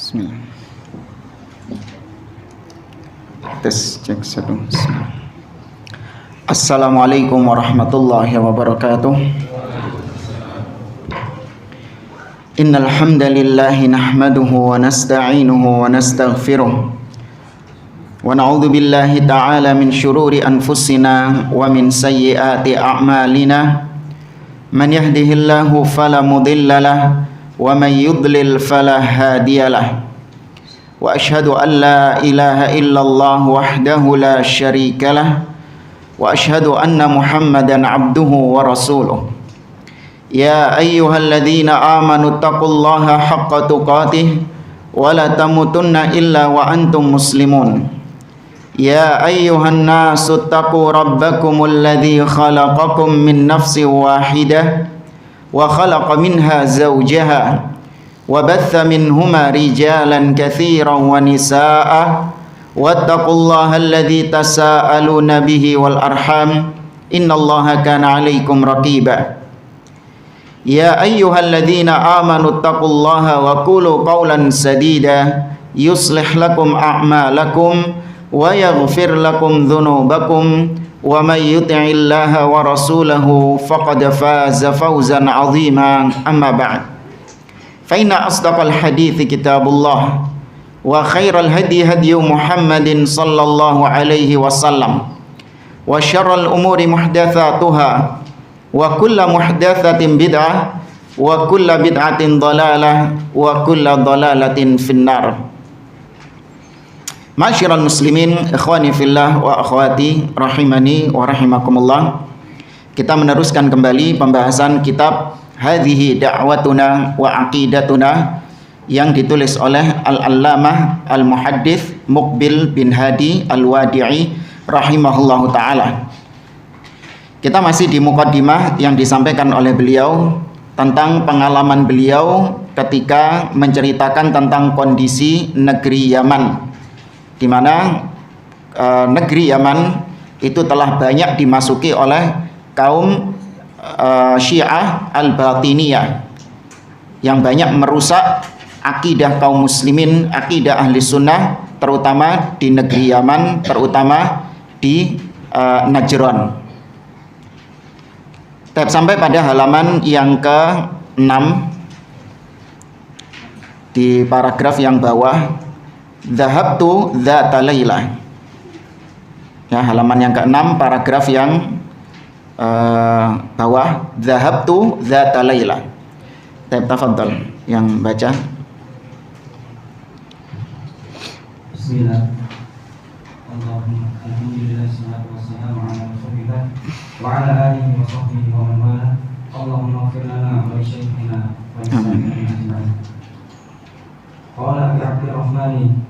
Bismillah. Tes cek satu. Bismillah. Assalamualaikum warahmatullahi wabarakatuh. Innal hamdalillah nahmaduhu wa nasta'inuhu wa nastaghfiruh. Wa na'udzu billahi ta'ala min syururi anfusina wa min sayyiati a'malina. Man yahdihillahu fala mudilla lahu wa man yudlil fala hadiyalah. Wa ashhadu an la ilaha illallah wahdahu la syarika lah wa ashhadu anna Muhammadan abduhu wa rasuluh. Ya ayyuhalladzina amanu taqullaha haqqa tuqatih wa la tamutunna illa wa antum muslimun. Ya ayyuhan nasu taqu rabbakumul ladzi khalaqakum min nafsin wahidah wa khalaqa minha zawjaha wa batha minhuma rijalan katsiran wa nisaa'a wattaqullaha alladzi tasaaluna bihi wal arham innallaha kana 'alaikum raqiba. Ya ayyuhalladzina amanu taqullaha wa qulu qawlan sadida yuslih lakum a'malakum wa yaghfir lakum dhunubakum wa may yuti'illaha wa rasulahu faqad faza fawzan 'azima. Amma ba'd. Fa inna asdaqal hadithi kitabullah wa khairal hadi hadyu Muhammadin sallallahu alaihi wasallam wa syarral umuri muhdatsatuha wa kullu muhdatsatin bid'ah wa kullu bid'atin dhalalah wa kullu dhalalatin finnar. Ma'asyiral muslimin, ikhwani fillah wa akhwati rahimani wa rahimakumullah. Kita meneruskan kembali pembahasan kitab Hadhihi Da'watuna wa Aqidatuna yang ditulis oleh Al-Allamah Al-Muhaddits Muqbil bin Hadi Al-Wadi'i rahimahullahu taala. Kita masih di muqaddimah yang disampaikan oleh beliau tentang pengalaman beliau ketika menceritakan tentang kondisi negeri Yaman, di mana negeri Yaman itu telah banyak dimasuki oleh kaum Syiah al-Batiniyah yang banyak merusak akidah kaum muslimin, akidah ahli sunnah, terutama di negeri Yaman, terutama di Najran. Sampai pada halaman yang ke-6 di paragraf yang bawah, Dhahabtu dzata lailah. Ya, halaman yang ke-6 paragraf yang bawah, Dhahabtu dzata lailah. Tafadhal yang baca. Bismillah. Allahumma alhamdulillah wassalatu wassalamu ala rasulillah wa ala alihi wa sahbihi wa man wala. Allahumma ighfir lana wa li shaykhina wa li sa'irina ajma'in. Qala Abi Abdurrahman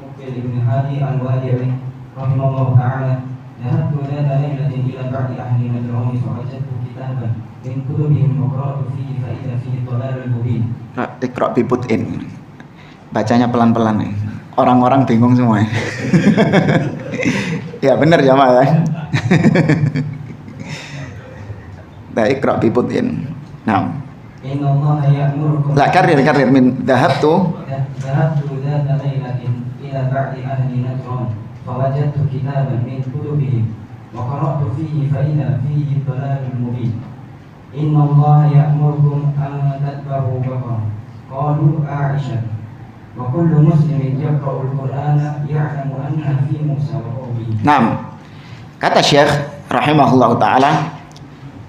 Muqbil ibn Hadi Al-Wadi'i rahimahullah ta'ala, dhahabtu dhata laylatin ila ba'di ahli Najran fawajadtu kitaban min kutubihim wa qara'tu fihi fa idza fihi dhalalun mubin. Iqra' bi put'in. Bacanya pelan-pelan nih. Orang-orang bingung semua. Ya benar jamaah ya. Iqra' bi put'in. Nah. Innallaha ya'murukum. La karir min dhahabtu dhata laylatin ila ba'di ahli Najran fawajadtu kitaban min kutubihim wa qara'tu fihi fa idza fihi dhalalun mubin. Innallaha ya'murukum an tadhbahu baqarah. Qalu Aisha wa kullu muslimin yaqra'ul Qur'ana ya'lamu anna fi Musa wa qawmihi. Naam. Kata Syekh rahimahullahu taala,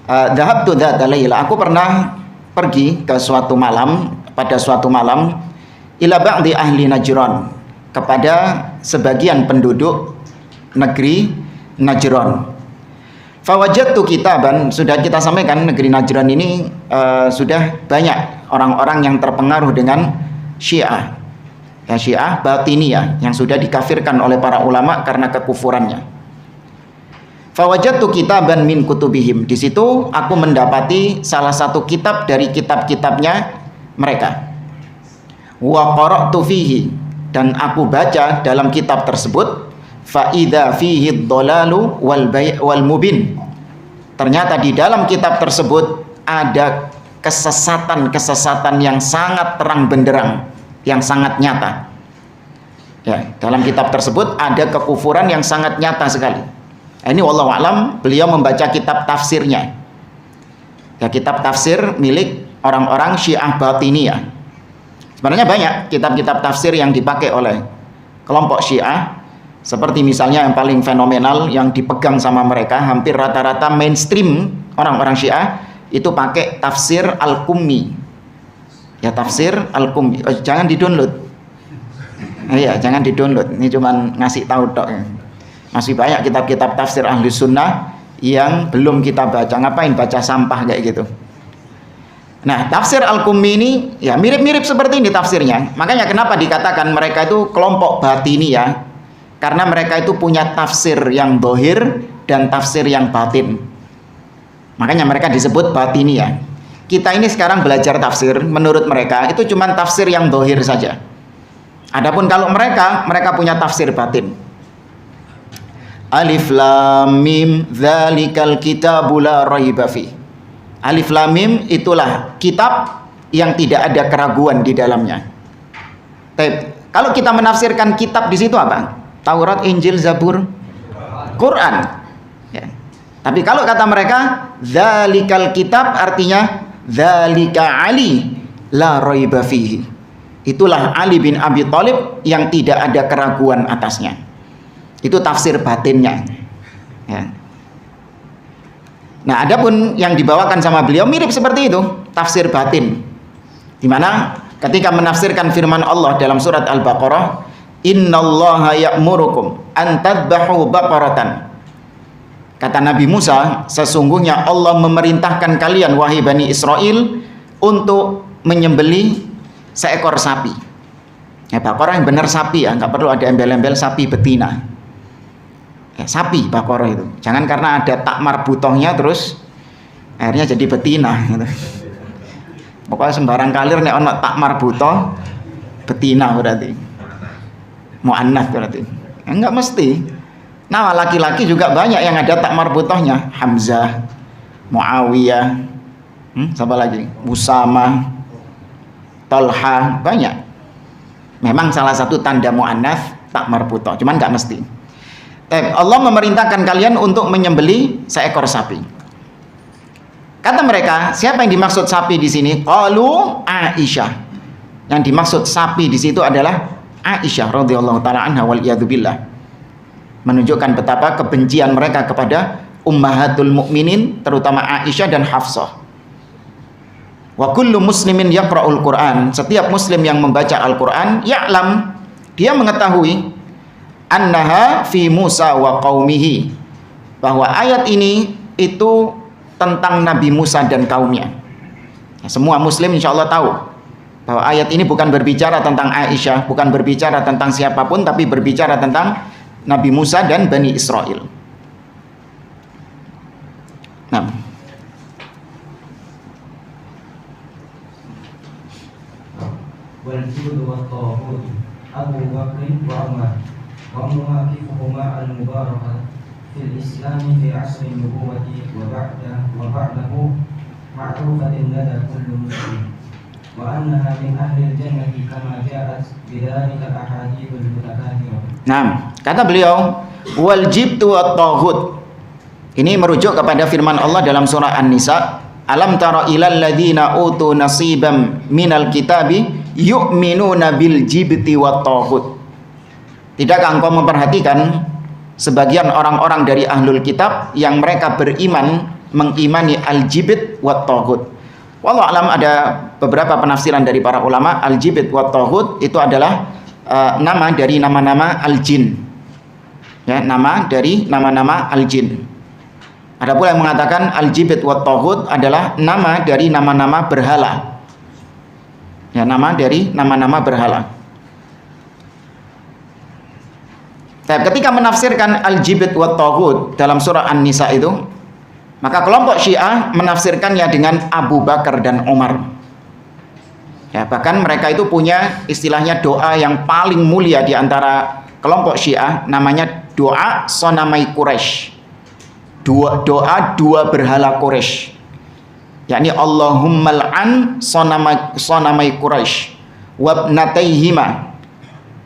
dhahabtu dzata lailah, aku pernah pergi ke suatu malam, pada suatu malam, ila ba'di ahli Najran, kepada sebagian penduduk negeri Najran. Fawajadtu kitaban, sudah kita sampaikan negeri Najran ini sudah banyak orang-orang yang terpengaruh dengan Syiah, ya, Syiah Batiniyah yang sudah dikafirkan oleh para ulama karena kekufurannya. Fawajadtu kitaban min kutubihim, di situ aku mendapati salah satu kitab dari kitab-kitabnya mereka. Wa qara'tu fihi, dan aku baca dalam kitab tersebut, fa idza fihi dhalalu wal mubin. Ternyata di dalam kitab tersebut ada kesesatan-kesesatan yang sangat terang benderang yang sangat nyata. Ya, dalam kitab tersebut ada kekufuran yang sangat nyata sekali. Ini wallahu alam, beliau membaca kitab tafsirnya. Ya, kitab tafsir milik orang-orang Syiah Batiniyah. Sebenarnya banyak kitab-kitab tafsir yang dipakai oleh kelompok Syiah, seperti misalnya yang paling fenomenal yang dipegang sama mereka, hampir rata-rata mainstream orang-orang Syiah itu pakai tafsir Al-Qummi. Ya, tafsir Al-Qummi. Jangan di-download. Iya, jangan di-download. Ini cuman ngasih tahu tok. Masih banyak kitab-kitab tafsir Ahli Sunnah yang belum kita baca. Ngapain baca sampah kayak gitu? Nah, tafsir Al-Qummi ini ya mirip-mirip seperti ini tafsirnya. Makanya kenapa dikatakan mereka itu kelompok Batiniyah? Karena mereka itu punya tafsir yang dohir dan tafsir yang batin. Makanya mereka disebut Batiniyah. Kita ini sekarang belajar tafsir, menurut mereka itu cuma tafsir yang dohir saja. Adapun kalau mereka punya tafsir batin. Alif Lam Mim dzalikal kitabu la raiba fi. Alif Lam Mim itulah kitab yang tidak ada keraguan di dalamnya. Kalau kita menafsirkan kitab di situ apa? Taurat, Injil, Zabur, Quran. Ya. Tapi kalau kata mereka dzalikal kitab artinya dzalika Ali la raiba fihi. Itulah Ali bin Abi Thalib yang tidak ada keraguan atasnya. Itu tafsir batinnya. Ya. Nah, adapun yang dibawakan sama beliau mirip seperti itu, tafsir batin. Di mana ketika menafsirkan firman Allah dalam surat Al-Baqarah, innallaha ya'murukum an tadbahu baqaratan. Kata Nabi Musa, sesungguhnya Allah memerintahkan kalian wahai Bani Israel untuk menyembelih seekor sapi. Ya, Baqarah yang benar sapi ya, nggak perlu ada embel-embel sapi betina. Ya, sapi Baqarah itu. Jangan karena ada tak marbutohnya terus akhirnya jadi betina gitu. Pokoknya sembarang kalir nek ono tak marbutoh betina berarti. Muannats berarti. Enggak mesti. Nah, laki-laki juga banyak yang ada tak marbutohnya. Hamzah, Muawiyah, siapa lagi? Usama, Talha, banyak. Memang salah satu tanda muannats tak marbutoh, cuman enggak mesti. Allah memerintahkan kalian untuk menyembelih seekor sapi. Kata mereka, siapa yang dimaksud sapi di sini? Qalu Aisyah. Yang dimaksud sapi di situ adalah Aisyah radhiyallahu taala anha wal iyadu billah. Menunjukkan betapa kebencian mereka kepada ummahatul mukminin, terutama Aisyah dan Hafsah. Wa kullu muslimin yaqra'ul Qur'an. Setiap muslim yang membaca Al-Qur'an ya'lam, dia mengetahui annaha fi Musa wa qaumihi, bahwa ayat ini itu tentang Nabi Musa dan kaumnya. Ya, semua muslim insya Allah tahu bahwa ayat ini bukan berbicara tentang Aisyah, bukan berbicara tentang siapapun, tapi berbicara tentang Nabi Musa dan Bani Israel. Nah, wal jibtu wat tawhid Abu Bakr wa Umar wa muwaqifuhuma al-mubarakah fil Islam fi asri nubuwati wa ba'dahu ma'rufatin lada kullu muslim wa annaha min ahli al-jannati kama ja'at bidzalika al-ahadits al-mutakathirah. Nah, kata beliau wal jibtu wat tawhid. Ini merujuk kepada firman Allah dalam surah An-Nisa, alam tara ilal ladzina utu nasibam minal kitabi yu'minuna bil jibti wat tawhid. Tidakkah engkau memperhatikan sebagian orang-orang dari ahlul kitab yang mereka beriman, mengimani al-jibt wat tawhid. Wallahu alam, ada beberapa penafsiran dari para ulama. Al-jibt wat tawhid itu adalah nama dari nama-nama al-jin. Ya, nama dari nama-nama al-jin. Ada pula yang mengatakan al-jibt wat tawhid adalah nama dari nama-nama berhala. Ya, nama dari nama-nama berhala. Ketika menafsirkan al-jibt wat tawhid dalam surah An-Nisa itu, maka kelompok Syiah menafsirkannya dengan Abu Bakar dan Umar. Ya, bahkan mereka itu punya istilahnya doa yang paling mulia di antara kelompok Syiah, namanya doa sonamai Quraisy. Doa dua berhala Quraisy. Yakni Allahumma al'an sonamai Quraisy wabnataihima.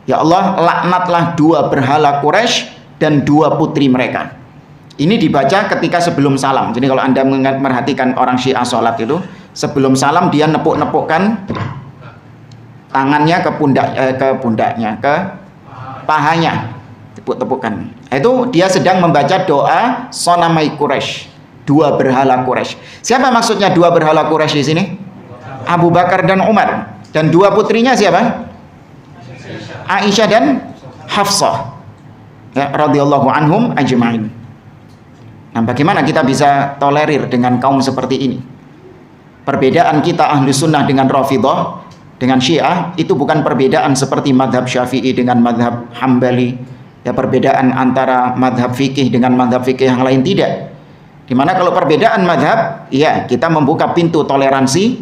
Ya Allah, laknatlah dua berhala Quraisy dan dua putri mereka. Ini dibaca ketika sebelum salam. Jadi kalau Anda merhatikan orang Syiah sholat itu, sebelum salam dia nepuk-nepukkan tangannya ke pundaknya, ke pahanya, tepuk-tepukkan. Itu dia sedang membaca doa sonamai Quraisy, dua berhala Quraisy. Siapa maksudnya dua berhala Quraisy di sini? Abu Bakar dan Umar. Dan dua putrinya siapa? Aisyah dan Hafsah, ya, radhiyallahu anhum ajma'in. Nah, bagaimana kita bisa tolerir dengan kaum seperti ini? Perbedaan kita ahli sunnah dengan Rafidhah, dengan Syiah, itu bukan perbedaan seperti madhab Syafi'i dengan madhab Hambali, ya, perbedaan antara madhab fikih dengan madhab fikih yang lain, tidak. Dimana kalau perbedaan madhab, ya, kita membuka pintu toleransi,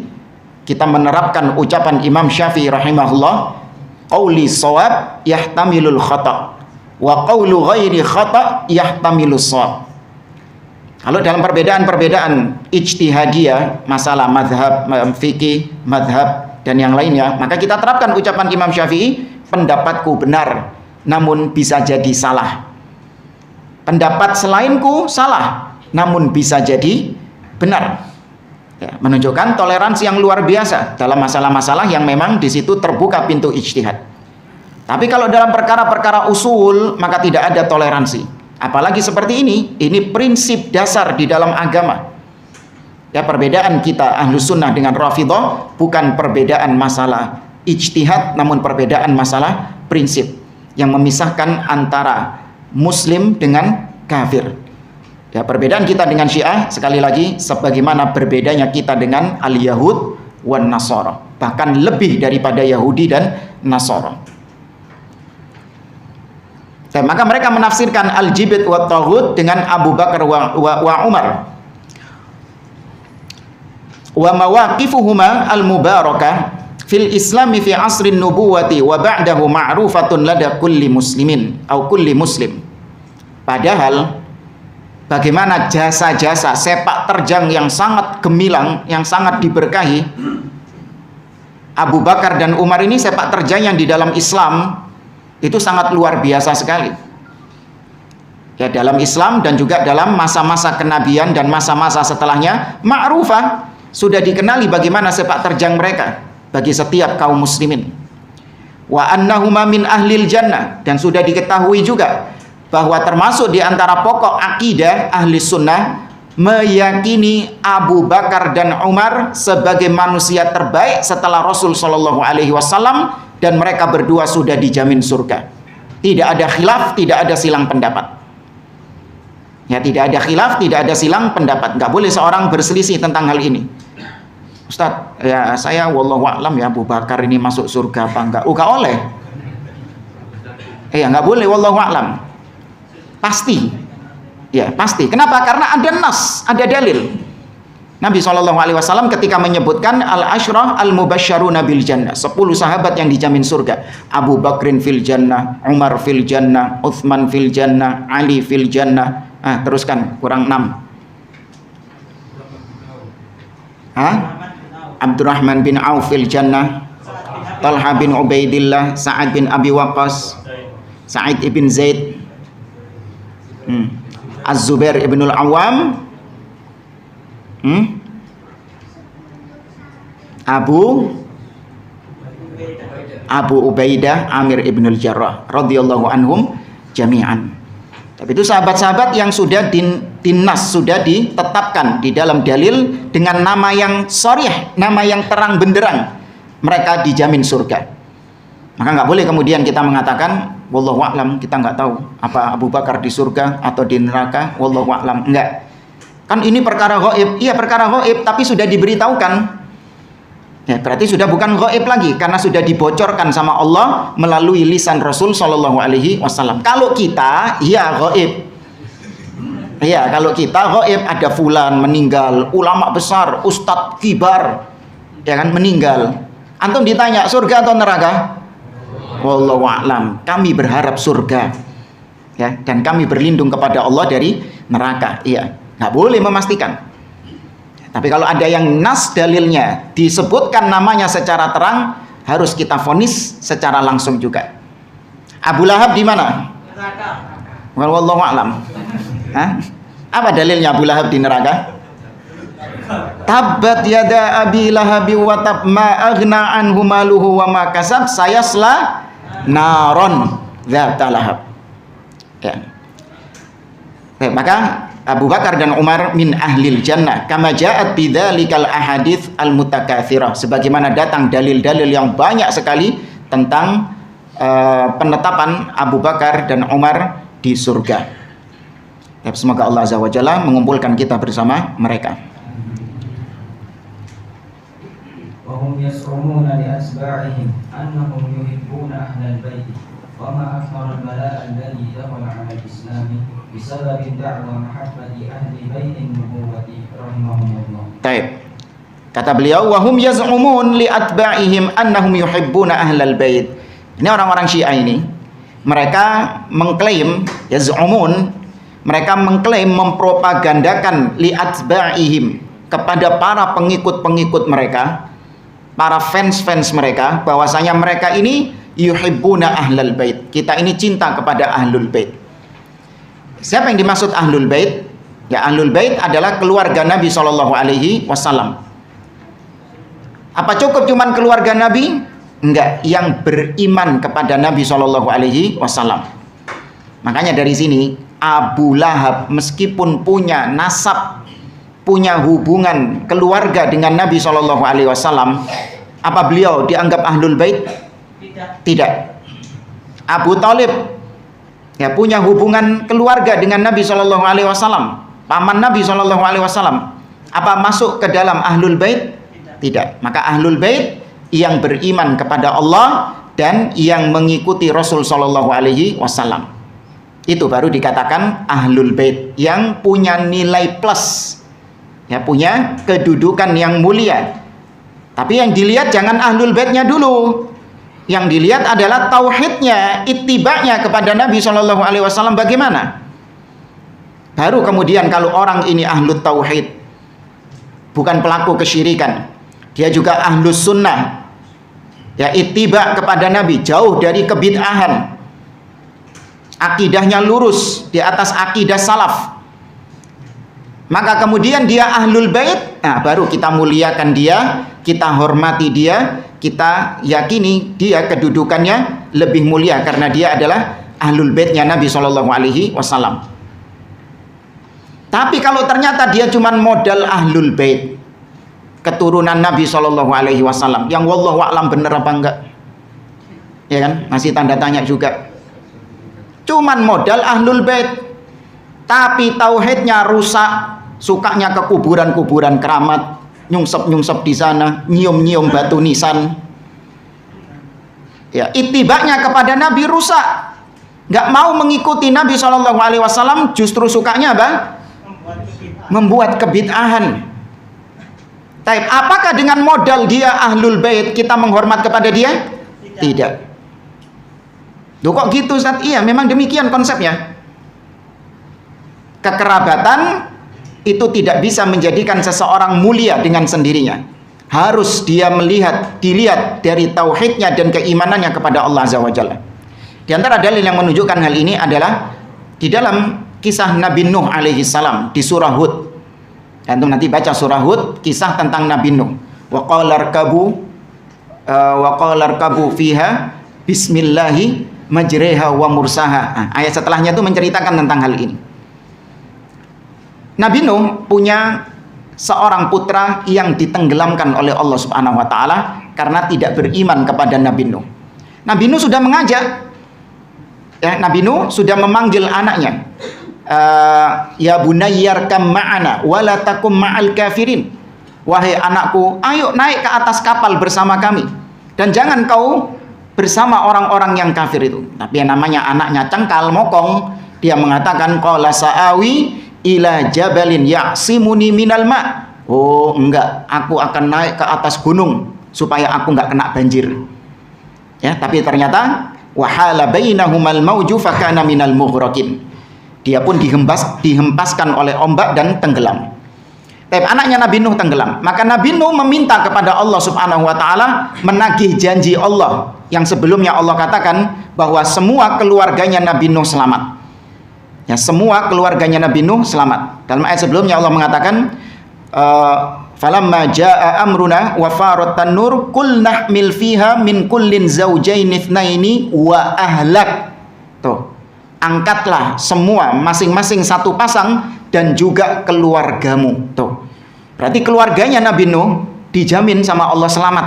kita menerapkan ucapan Imam Syafi'i rahimahullah, qauli shawab yahtamilul khata' wa qaulu ghairi khata' yahtamilus shawab. Kalau dalam perbedaan-perbedaan ijtihadiyah, masalah madhab fikih, madhab dan yang lainnya, maka kita terapkan ucapan Imam Syafi'i, pendapatku benar namun bisa jadi salah, pendapat selainku salah namun bisa jadi benar, ya, menunjukkan toleransi yang luar biasa dalam masalah-masalah yang memang di situ terbuka pintu ijtihad. Tapi kalau dalam perkara-perkara usul, maka tidak ada toleransi. Apalagi seperti ini prinsip dasar di dalam agama. Ya, perbedaan kita Ahlus Sunnah dengan Rafidhah bukan perbedaan masalah ijtihad, namun perbedaan masalah prinsip yang memisahkan antara muslim dengan kafir. Ya, perbedaan kita dengan Syiah sekali lagi sebagaimana berbedanya kita dengan al-Yahud wan Nasara, bahkan lebih daripada Yahudi dan Nasara. Dan maka mereka menafsirkan al-jibt wa taghut dengan Abu Bakar wa Umar. Wa mawaqifuhuma al-mubarakah fil islami fi asrin nubuwati wa ba'dahu ma'rufatun lada kulli muslimin atau kulli muslim. Padahal bagaimana jasa-jasa sepak terjang yang sangat gemilang, yang sangat diberkahi Abu Bakar dan Umar ini, sepak terjang yang di dalam Islam itu sangat luar biasa sekali. Ya, dalam Islam dan juga dalam masa-masa kenabian dan masa-masa setelahnya, ma'rufah, sudah dikenali bagaimana sepak terjang mereka bagi setiap kaum muslimin. Wa annahuma min ahlil jannah, dan sudah diketahui juga bahwa termasuk di antara pokok akidah ahli sunnah meyakini Abu Bakar dan Umar sebagai manusia terbaik setelah Rasul Shallallahu Alaihi Wasallam, dan mereka berdua sudah dijamin surga. Tidak ada khilaf, tidak ada silang pendapat. Ya, tidak ada khilaf, tidak ada silang pendapat. Nggak boleh seorang berselisih tentang hal ini. Ustadz, ya saya wallahu a'lam ya Abu Bakar ini masuk surga apa enggak? Nggak oleh. Ya nggak boleh wallahu a'lam. Pasti, ya pasti. Kenapa? Karena ada nas, ada dalil. Nabi SAW ketika menyebutkan al-ashrah al-mubasysyaruna bil jannah, 10 sahabat yang dijamin surga. Abu Bakrin fil jannah, Umar fil jannah, Utsman fil jannah, Ali fil jannah. Teruskan, kurang 6. Abdurrahman bin Auf fil jannah, Talha bin Ubaidillah, Sa'ad bin Abi Waqqas, Sa'id ibn Zaid, Az-Zubair ibnul Awam, Abu Ubaidah Amir ibnul Jarrah radhiyallahu anhum jami'an. Tapi itu sahabat-sahabat yang sudah dinas, sudah ditetapkan di dalam dalil dengan nama yang sharih, nama yang terang benderang, mereka dijamin surga. Maka nggak boleh kemudian kita mengatakan wallahu a'lam, kita nggak tahu apa Abu Bakar di surga atau di neraka, wallahu a'lam. Enggak. Kan ini perkara ghaib. Iya, perkara ghaib, tapi sudah diberitahukan. Ya, berarti sudah bukan ghaib lagi karena sudah dibocorkan sama Allah melalui lisan Rasul Shallallahu Alaihi Wasallam. Kalau kita, ya ghaib. Iya, kalau kita ghaib, ada fulan meninggal, ulama besar, ustadz kibar, ya kan, meninggal. Antum ditanya surga atau neraka? Wallahu a'lam. Kami berharap surga. Ya, dan kami berlindung kepada Allah dari neraka. Iya. Nggak boleh memastikan. Tapi kalau ada yang nas dalilnya disebutkan namanya secara terang, harus kita vonis secara langsung juga. Abu Lahab di mana? Wallahu a'lam. Hah? Apa dalilnya Abu Lahab di neraka? Tabbat yada abi lahabi wa tab ma aghna anhu maluhu wa ma kasab sayasla naron dzata lahab. Ya. Baik, maka Abu Bakar dan Umar min ahlil jannah kama ja'at bidzalikal ahadits al mutakatsirah, sebagaimana datang dalil-dalil yang banyak sekali tentang penetapan Abu Bakar dan Umar di surga. Ya, semoga Allah Azza wa Jalla mengumpulkan kita bersama mereka. وهم يزعمون لأتباعهم أنهم يحبون أهل البيت وما أكثر البلاء الذي دخل على الإسلام بسبب دعوى محبة أهل بيت النبوة رحمهم الله. Baik. Kata beliau, wahum yaz'umun li atba'ihim annahum yuhibbuna ahlal bait. Ini orang-orang Syiah ini, mereka mengklaim, yaz'umun, mereka mengklaim mempropagandakan li atba'ihim kepada para pengikut-pengikut mereka, para fans-fans mereka, bahwasanya mereka ini yuhibbuna ahlal bait. Kita ini cinta kepada ahlul bait. Siapa yang dimaksud ahlul bait? Ya, ahlul bait adalah keluarga Nabi SAW. Apa cukup cuman keluarga Nabi? Enggak, yang beriman kepada Nabi SAW. Makanya dari sini Abu Lahab meskipun punya nasab, punya hubungan keluarga dengan Nabi SAW, apa beliau dianggap ahlul bait? Tidak. Abu Thalib ya punya hubungan keluarga dengan Nabi SAW, paman Nabi SAW. Apa masuk ke dalam ahlul bait? Tidak. Maka ahlul bait yang beriman kepada Allah dan yang mengikuti Rasul SAW, itu baru dikatakan ahlul bait, yang punya nilai plus, ya, punya kedudukan yang mulia. Tapi yang dilihat jangan ahlul baitnya dulu. Yang dilihat adalah tauhidnya, ittiba'nya kepada Nabi SAW bagaimana. Baru kemudian kalau orang ini ahlut tauhid, bukan pelaku kesyirikan, dia juga ahlus sunnah, ya, ittiba' kepada Nabi, jauh dari kebid'ahan, akidahnya lurus di atas akidah salaf, maka kemudian dia ahlul bait. Nah, baru kita muliakan dia, kita hormati dia, kita yakini dia kedudukannya lebih mulia karena dia adalah ahlul baitnya Nabi SAW. Tapi kalau ternyata dia cuma modal ahlul bait, keturunan Nabi SAW, yang wallahu a'lam bener apa enggak, ya kan, masih tanda tanya juga. Cuman modal ahlul bait, tapi tauhidnya rusak, sukanya ke kuburan-kuburan keramat, nyungsep-nyungsep di sana, nyium-nyium batu nisan. Ya, ittiba'nya kepada Nabi rusak, nggak mau mengikuti Nabi SAW, justru sukanya apa? Membuat kebid'ahan. Taib, apakah dengan modal dia ahlul bait kita menghormat kepada dia? Tidak. Loh, kok gitu Ustaz? Iya, memang demikian konsepnya. Kekerabatan itu tidak bisa menjadikan seseorang mulia dengan sendirinya. Harus dia dilihat dari tauhidnya dan keimanannya kepada Allah Azza wa Jalla. Di antara dalil yang menunjukkan hal ini adalah di dalam kisah Nabi Nuh alaihi salam di surah Hud. Antum nanti baca surah Hud, kisah tentang Nabi Nuh. Wa qala arkabu fiha bismillahi majriha wa mursaha. Nah, ayat setelahnya itu menceritakan tentang hal ini. Nabi Nuh punya seorang putra yang ditenggelamkan oleh Allah Subhanahu wa taala karena tidak beriman kepada Nabi Nuh. Nabi Nuh sudah mengajak, ya, Nabi Nuh sudah memanggil anaknya, ya bunayyarkam ma'ana wala takum ma'al kafirin. Wahai anakku, ayo naik ke atas kapal bersama kami dan jangan kau bersama orang-orang yang kafir itu. Tapi yang namanya anaknya cengkal mokong, dia mengatakan qala sa'awi ila jabalin ya'simuni minal ma'. Oh, enggak, aku akan naik ke atas gunung supaya aku enggak kena banjir. Ya, tapi ternyata wahala bainahumal mauju fakana minal mughraqin. Dia pun dihempaskan oleh ombak dan tenggelam. Tapi anaknya Nabi Nuh tenggelam. Maka Nabi Nuh meminta kepada Allah Subhanahu wa taala menagih janji Allah yang sebelumnya Allah katakan bahwa semua keluarganya Nabi Nuh selamat. Ya, semua keluarganya Nabi Nuh selamat. Dalam ayat sebelumnya Allah mengatakan falamma jaa amruna wa faratan nur qul nahmil fiha min kullin zawjaini itsnaini wa ahlak. Tuh. Angkatlah semua masing-masing satu pasang dan juga keluargamu. Tuh. Berarti keluarganya Nabi Nuh dijamin sama Allah selamat.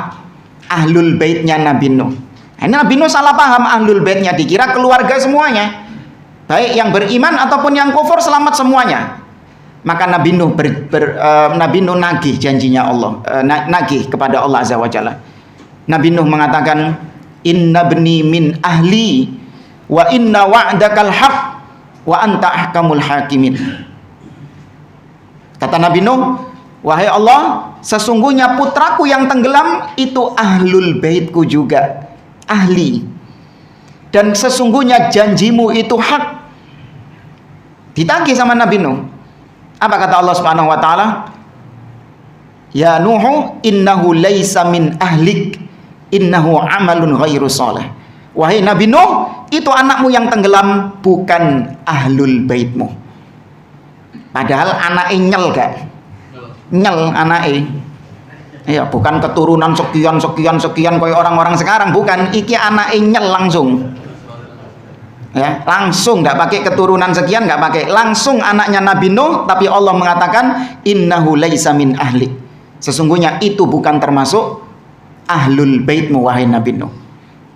Ahlul baitnya Nabi Nuh. Nah, ini Nabi Nuh salah paham ahlul baitnya, dikira keluarga semuanya. Baik yang beriman ataupun yang kufur selamat semuanya. Maka Nabi Nuh Nabi Nuh nagih janjinya Allah, nagih kepada Allah Azza wa Jalla. Nabi Nuh mengatakan, "Inna bni min ahli wa inna wa'dakal haq wa anta ahkamul hakimin." Kata Nabi Nuh, "Wahai Allah, sesungguhnya putraku yang tenggelam itu ahlul baitku juga, ahli. Dan sesungguhnya janjimu itu hak." Ditagih sama Nabi Nuh. Apa kata Allah Subhanahu wa taala? "Ya Nuhu, innahu laisa min ahlik, innahu amalun ghairu shalih." Wahai Nabi Nuh, itu anakmu yang tenggelam bukan ahlul baitmu. Padahal anaknya nyel gak? Nyel anaknya. Ya, bukan keturunan sekian kayak orang-orang sekarang, bukan. Iki anaknya nyel langsung. Ya, langsung nggak pakai keturunan sekian, nggak pakai, langsung anaknya Nabi Nuh. Tapi Allah mengatakan innahu laisa min ahli, sesungguhnya itu bukan termasuk ahlul baitmu wahai Nabi Nuh.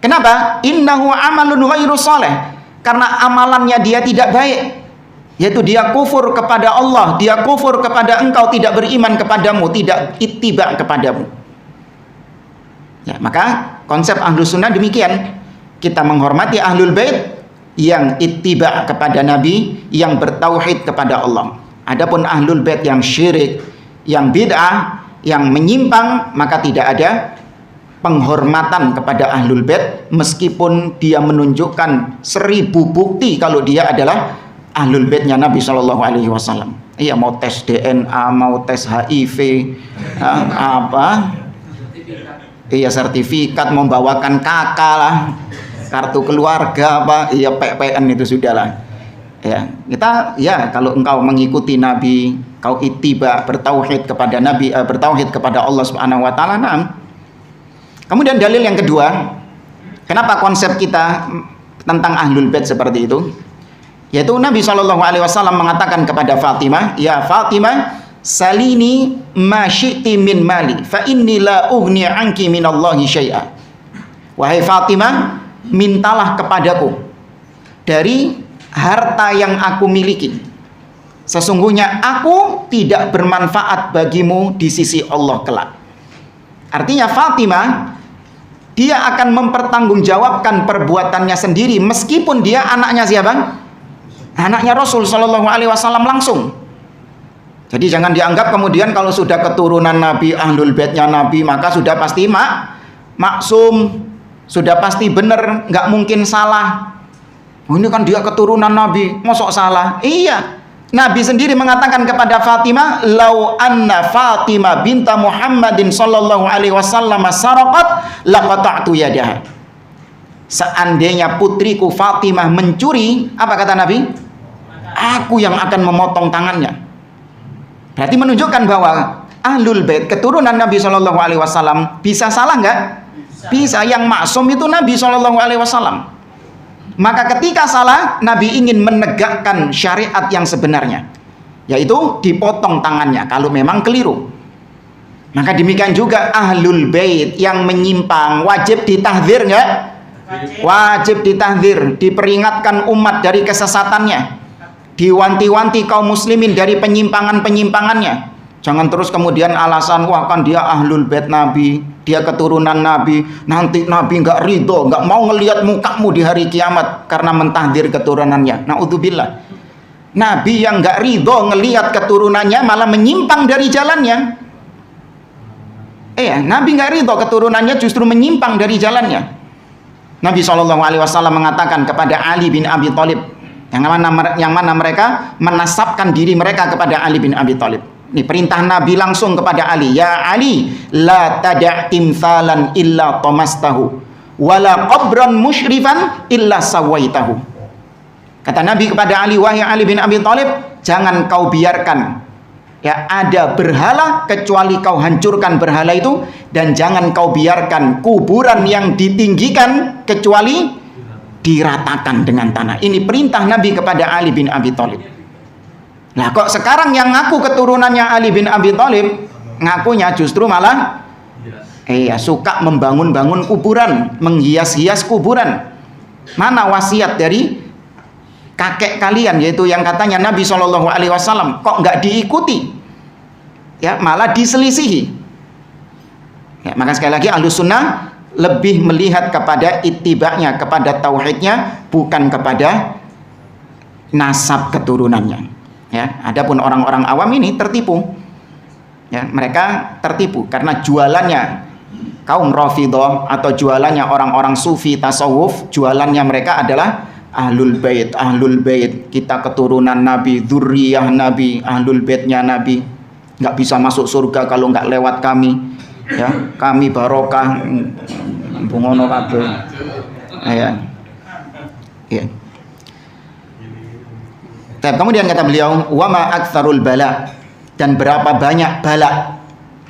Kenapa? Innahu amalun ghairu shalih, karena amalannya dia tidak baik, yaitu dia kufur kepada Allah, dia kufur kepada engkau, tidak beriman kepadamu, tidak ittiba kepadamu. Ya, maka konsep ahlus sunnah demikian, kita menghormati ahlul bait yang ittiba kepada Nabi, yang bertauhid kepada Allah. Adapun ahlul bait yang syirik, yang bid'ah, yang menyimpang, maka tidak ada penghormatan kepada ahlul bait meskipun dia menunjukkan 1000 bukti kalau dia adalah ahlul baitnya Nabi Shallallahu Alaihi Wasallam. Iya, mau tes DNA, mau tes HIV, iya sertifikat, membawakan kakak lah, kartu keluarga apa, iya PPN itu sudahlah. Ya, kita ya kalau engkau mengikuti Nabi, kau ittiba, bertauhid kepada Nabi, bertauhid kepada Allah Subhanahu wa taala. Nah. Kemudian dalil yang kedua, kenapa konsep kita tentang ahlul bait seperti itu? Yaitu Nabi Shallallahu Alaihi Wasallam mengatakan kepada Fatimah, "Ya Fatimah, salini ma syi'ti min mali, fa inni la ughni anki min Allahi syai'a." Wahai Fatimah, mintalah kepadaku dari harta yang aku miliki. Sesungguhnya aku tidak bermanfaat bagimu di sisi Allah kelak. Artinya Fatimah, dia akan mempertanggungjawabkan perbuatannya sendiri meskipun dia anaknya siapa? Anaknya Rasul Shallallahu Alaihi Wasallam langsung. Jadi jangan dianggap kemudian kalau sudah keturunan Nabi, ahlul baitnya Nabi, maka sudah pasti maksum, sudah pasti benar, nggak mungkin salah. Oh, ini kan dia keturunan Nabi, mosok salah? Iya. Nabi sendiri mengatakan kepada Fatimah, "Lau anna Fatimah binta Muhammadin sallallahu alaihi wasallam saraqat laqata'tu yadaha." Seandainya putriku Fatimah mencuri, apa kata Nabi? Aku yang akan memotong tangannya. Berarti menunjukkan bahwa ahlul bait keturunan Nabi sallallahu alaihi wasallam bisa salah nggak? Bisa. Yang maksum itu Nabi sallallahu alaihi wasallam. Maka ketika salah, Nabi ingin menegakkan syariat yang sebenarnya, yaitu dipotong tangannya kalau memang keliru. Maka demikian juga ahlul bait yang menyimpang wajib ditahdzir nggak? Wajib ditahdzir, diperingatkan umat dari kesesatannya, diwanti-wanti kaum muslimin dari penyimpangan-penyimpangannya. Jangan terus kemudian alasan, wah kan dia ahlul bait Nabi, dia keturunan Nabi, nanti Nabi nggak ridho, nggak mau ngelihat mukamu di hari kiamat karena mentahdir keturunannya. Naudzubillah. Nabi yang nggak ridho ngelihat keturunannya malah menyimpang dari jalannya. Nabi nggak ridho keturunannya justru menyimpang dari jalannya. Nabi SAW mengatakan kepada Ali bin Abi Thalib, yang mana mereka menasabkan diri mereka kepada Ali bin Abi Thalib. Ini perintah Nabi langsung kepada Ali. Ya Ali, la tada' timthalan illa tamastahu, wala qabran musyrifan illa sawaitahu. Kata Nabi kepada Ali, wahai Ali bin Abi Thalib, jangan kau biarkan ya ada berhala kecuali kau hancurkan berhala itu, dan jangan kau biarkan kuburan yang ditinggikan kecuali diratakan dengan tanah. Ini perintah Nabi kepada Ali bin Abi Thalib. Nah, kok sekarang yang ngaku keturunannya Ali bin Abi Thalib ngakunya justru malah suka membangun-bangun kuburan, menghias-hias kuburan. Mana wasiat dari kakek kalian, yaitu yang katanya Nabi SAW, kok nggak diikuti, ya malah diselisihi. Ya, maka sekali lagi Ahlus Sunnah lebih melihat kepada ittiba'nya, kepada tauhidnya, bukan kepada nasab keturunannya. Ya, adapun orang-orang awam ini tertipu. Ya, mereka tertipu karena jualannya kaum Rafidhah atau jualannya orang-orang sufi tasawuf, jualannya mereka adalah Ahlul Bait, Ahlul Bait, kita keturunan Nabi, dzurriyyah Nabi, Ahlul Baitnya Nabi, nggak bisa masuk surga kalau nggak lewat kami, ya kami barokah, bungono kabeh, ya. Kemudian kata beliau, wa ma aktsarul bala, dan berapa banyak bala,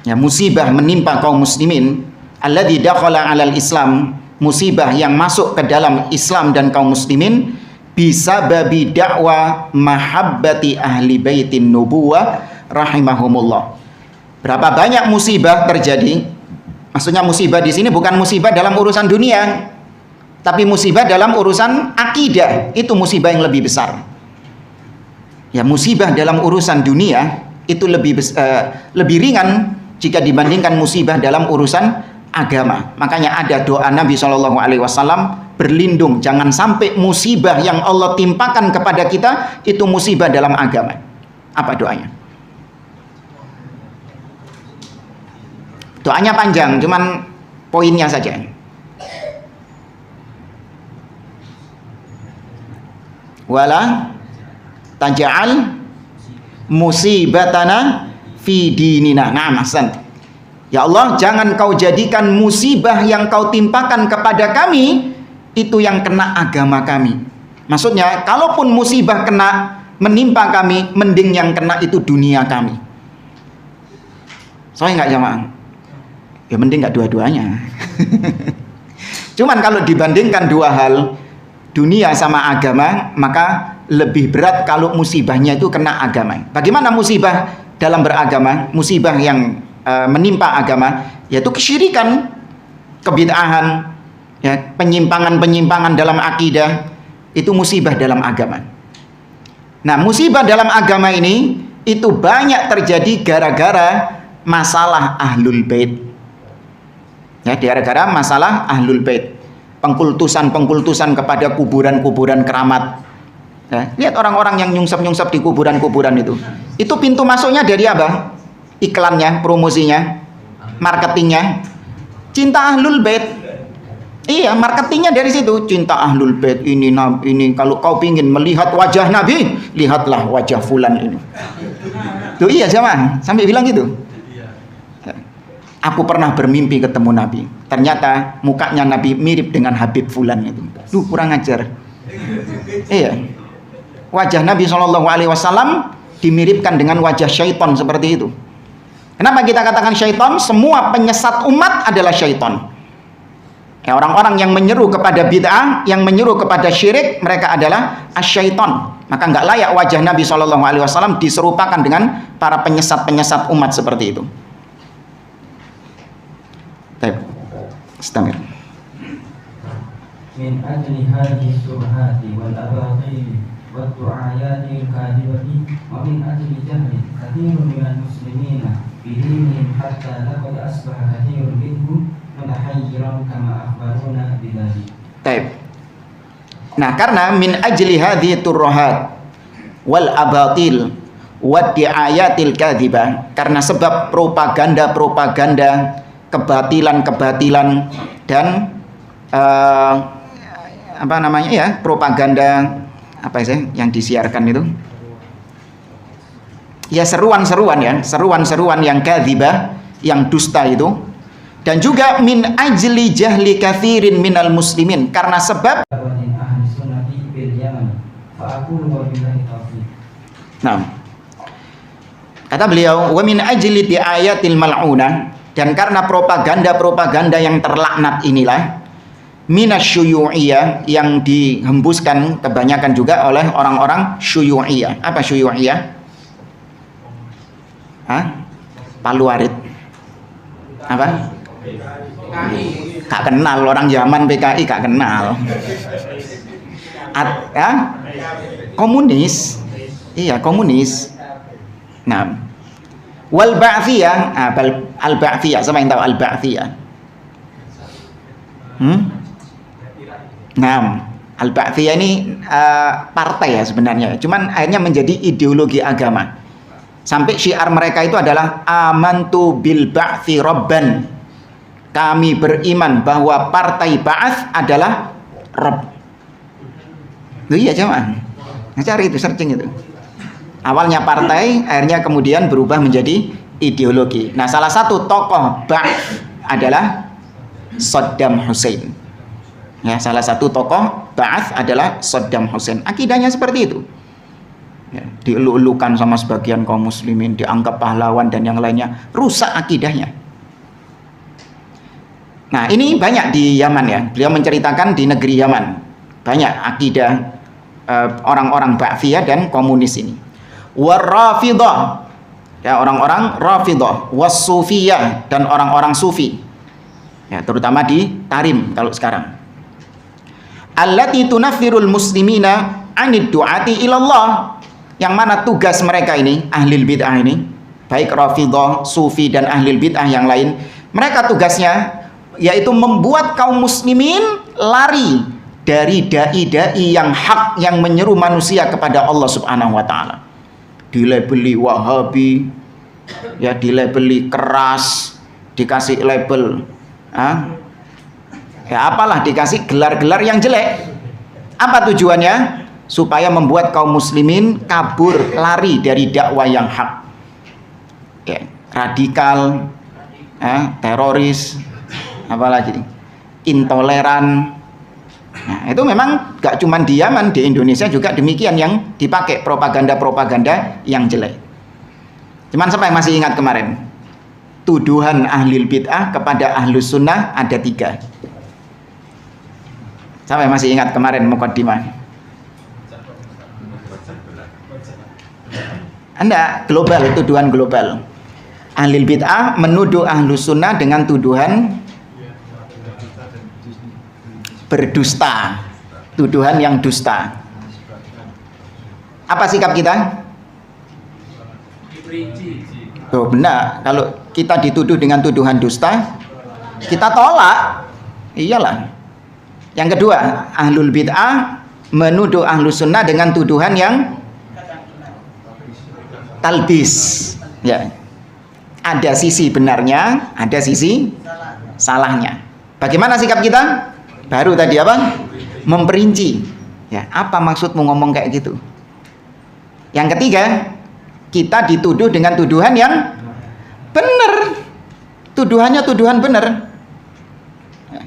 ya musibah menimpa kaum muslimin, alladzi dakhala 'alal Islam, musibah yang masuk ke dalam Islam dan kaum muslimin, bisa babi dakwah mahabbati ahli baitin nubuwah rahimahumullah. Berapa banyak musibah terjadi? Maksudnya musibah di sini bukan musibah dalam urusan dunia, tapi musibah dalam urusan akidah. Itu musibah yang lebih besar. Ya, musibah dalam urusan dunia itu lebih ringan jika dibandingkan musibah dalam urusan agama. Makanya ada doa Nabi SAW, berlindung jangan sampai musibah yang Allah timpakan kepada kita itu musibah dalam agama. Apa doanya? Doanya panjang, cuman poinnya saja. Wala taj'al musibatana fi dinina. Nah, ahsan. Ya Allah, jangan kau jadikan musibah yang kau timpakan kepada kami itu yang kena agama kami. Maksudnya, kalaupun musibah kena menimpa kami, mending yang kena itu dunia kami. Soalnya nggak jamaah? Ya mending nggak dua-duanya. Cuman kalau dibandingkan dua hal, dunia sama agama, maka lebih berat kalau musibahnya itu kena agama. Bagaimana musibah dalam beragama? Musibah yang menimpa agama, yaitu kesyirikan, kebid'ahan, ya, penyimpangan-penyimpangan dalam akidah, itu musibah dalam agama. Nah, musibah dalam agama ini itu banyak terjadi gara-gara masalah Ahlul Bait. Ya, gara-gara masalah Ahlul Bait, pengkultusan kepada kuburan-kuburan keramat. Ya, lihat orang-orang yang nyungsep-nyungsep di kuburan-kuburan itu pintu masuknya dari apa? Iklannya, promosinya, marketingnya, cinta Ahlul Bait. Iya, marketingnya dari situ, cinta Ahlul Bait. Ini kalau kau ingin melihat wajah Nabi, lihatlah wajah fulan ini. Tuh iya sama, sampai bilang gitu. Aku pernah bermimpi ketemu Nabi. Ternyata mukanya Nabi mirip dengan Habib fulan itu. Duh, kurang ajar. Iya. Wajah Nabi SAW dimiripkan dengan wajah syaitan seperti itu. Kenapa kita katakan syaitan? Semua penyesat umat adalah syaitan. Ya, orang-orang yang menyeru kepada bid'ah, yang menyeru kepada syirik, mereka adalah asyaiton. Maka nggak layak wajah Nabi SAW diserupakan dengan para penyesat-penyesat umat seperti itu. Baik, istamir. Min ajli hadhihi syubhati wal abatil wa du'ayati al-kadhibati wa min ajli jahli kathirun minal muslimina bidinihim hatta laqad asbaha kathirun minhum mutahayyiran kama akhbaruna bidzalik. Baik. Nah, karena min ajli hadhihi turhat wal abatil wa di'ayatil kadhibah, karena sebab propaganda-propaganda, kebatilan-kebatilan dan apa namanya ya, propaganda apa sih yang disiarkan itu, ya seruan-seruan yang kadzibah, yang dusta itu. Dan juga min ajli jahli katsirin minal muslimin, karena sebab nah, kata beliau, wa min ajli di ayatil mal'unah, dan karena propaganda-propaganda yang terlaknat inilah, minasyuyu'iyah, yang dihembuskan kebanyakan juga oleh orang-orang syuyu'iyah. Apa syuyu'iyah? Palu arit. Apa? Gak kenal orang zaman PKI, gak kenal. Komunis. Iya, komunis. Nah, wal ba'thiyah, al-ba'thiyah, sama yang tahu al-ba'thiyah? Nah, al-ba'thiyah ini partai ya sebenarnya, cuman akhirnya menjadi ideologi agama. Sampai syiar mereka itu adalah amantu bil ba'thi rabban. Kami beriman bahwa partai Ba'ats adalah Rabb. Iya jemaah. Cari itu, searching itu. Awalnya partai, akhirnya kemudian berubah menjadi ideologi. Nah, salah satu tokoh Ba'ats adalah Saddam Hussein. Ya, salah satu tokoh Ba'ats adalah Saddam Hussein. Akidahnya seperti itu. Ya, dielu-elukan sama sebagian kaum muslimin, dianggap pahlawan dan yang lainnya, rusak akidahnya. Nah, ini banyak di Yaman ya. Beliau menceritakan di negeri Yaman banyak akidah orang-orang Ba'thiyah dan komunis ini. Warrafidah, ya, orang-orang Rafidah, wasufiyah, dan orang-orang sufi. Ya, terutama di Tarim kalau sekarang. Allati tunafirul muslimina 'anid du'ati ilallah. Yang mana tugas mereka ini, ahlil bid'ah ini, baik Rafidah, sufi dan ahlil bid'ah yang lain, mereka tugasnya yaitu membuat kaum muslimin lari dari dai-dai yang hak, yang menyeru manusia kepada Allah Subhanahu wa taala. Dilabeli Wahabi, ya, dilabeli keras, dikasih label ya apalah, dikasih gelar-gelar yang jelek. Apa tujuannya? Supaya membuat kaum muslimin kabur, lari dari dakwah yang hak. Ya, radikal, teroris, apalagi intoleran. Nah, itu memang gak cuma di Yaman, di Indonesia juga demikian yang dipakai propaganda-propaganda yang jelek. Cuman siapa yang masih ingat kemarin? Tuduhan ahlul bid'ah kepada ahlus sunnah ada 3. Siapa yang masih ingat kemarin mukaddimah? Anda global, tuduhan global. Ahlul bid'ah menuduh ahlus sunnah dengan tuduhan berdusta, tuduhan yang dusta. Apa sikap kita? Oh, benar. Kalau kita dituduh dengan tuduhan dusta, kita tolak. Iyalah. Yang kedua, ahlul bid'ah menuduh ahlus sunnah dengan tuduhan yang talbis. Ya. Ada sisi benarnya, ada sisi salahnya. Bagaimana sikap kita? Baru tadi apa? Memperinci. Ya, apa maksudmu ngomong kayak gitu? Yang ketiga, kita dituduh dengan tuduhan yang benar. Tuduhannya tuduhan benar. Ya.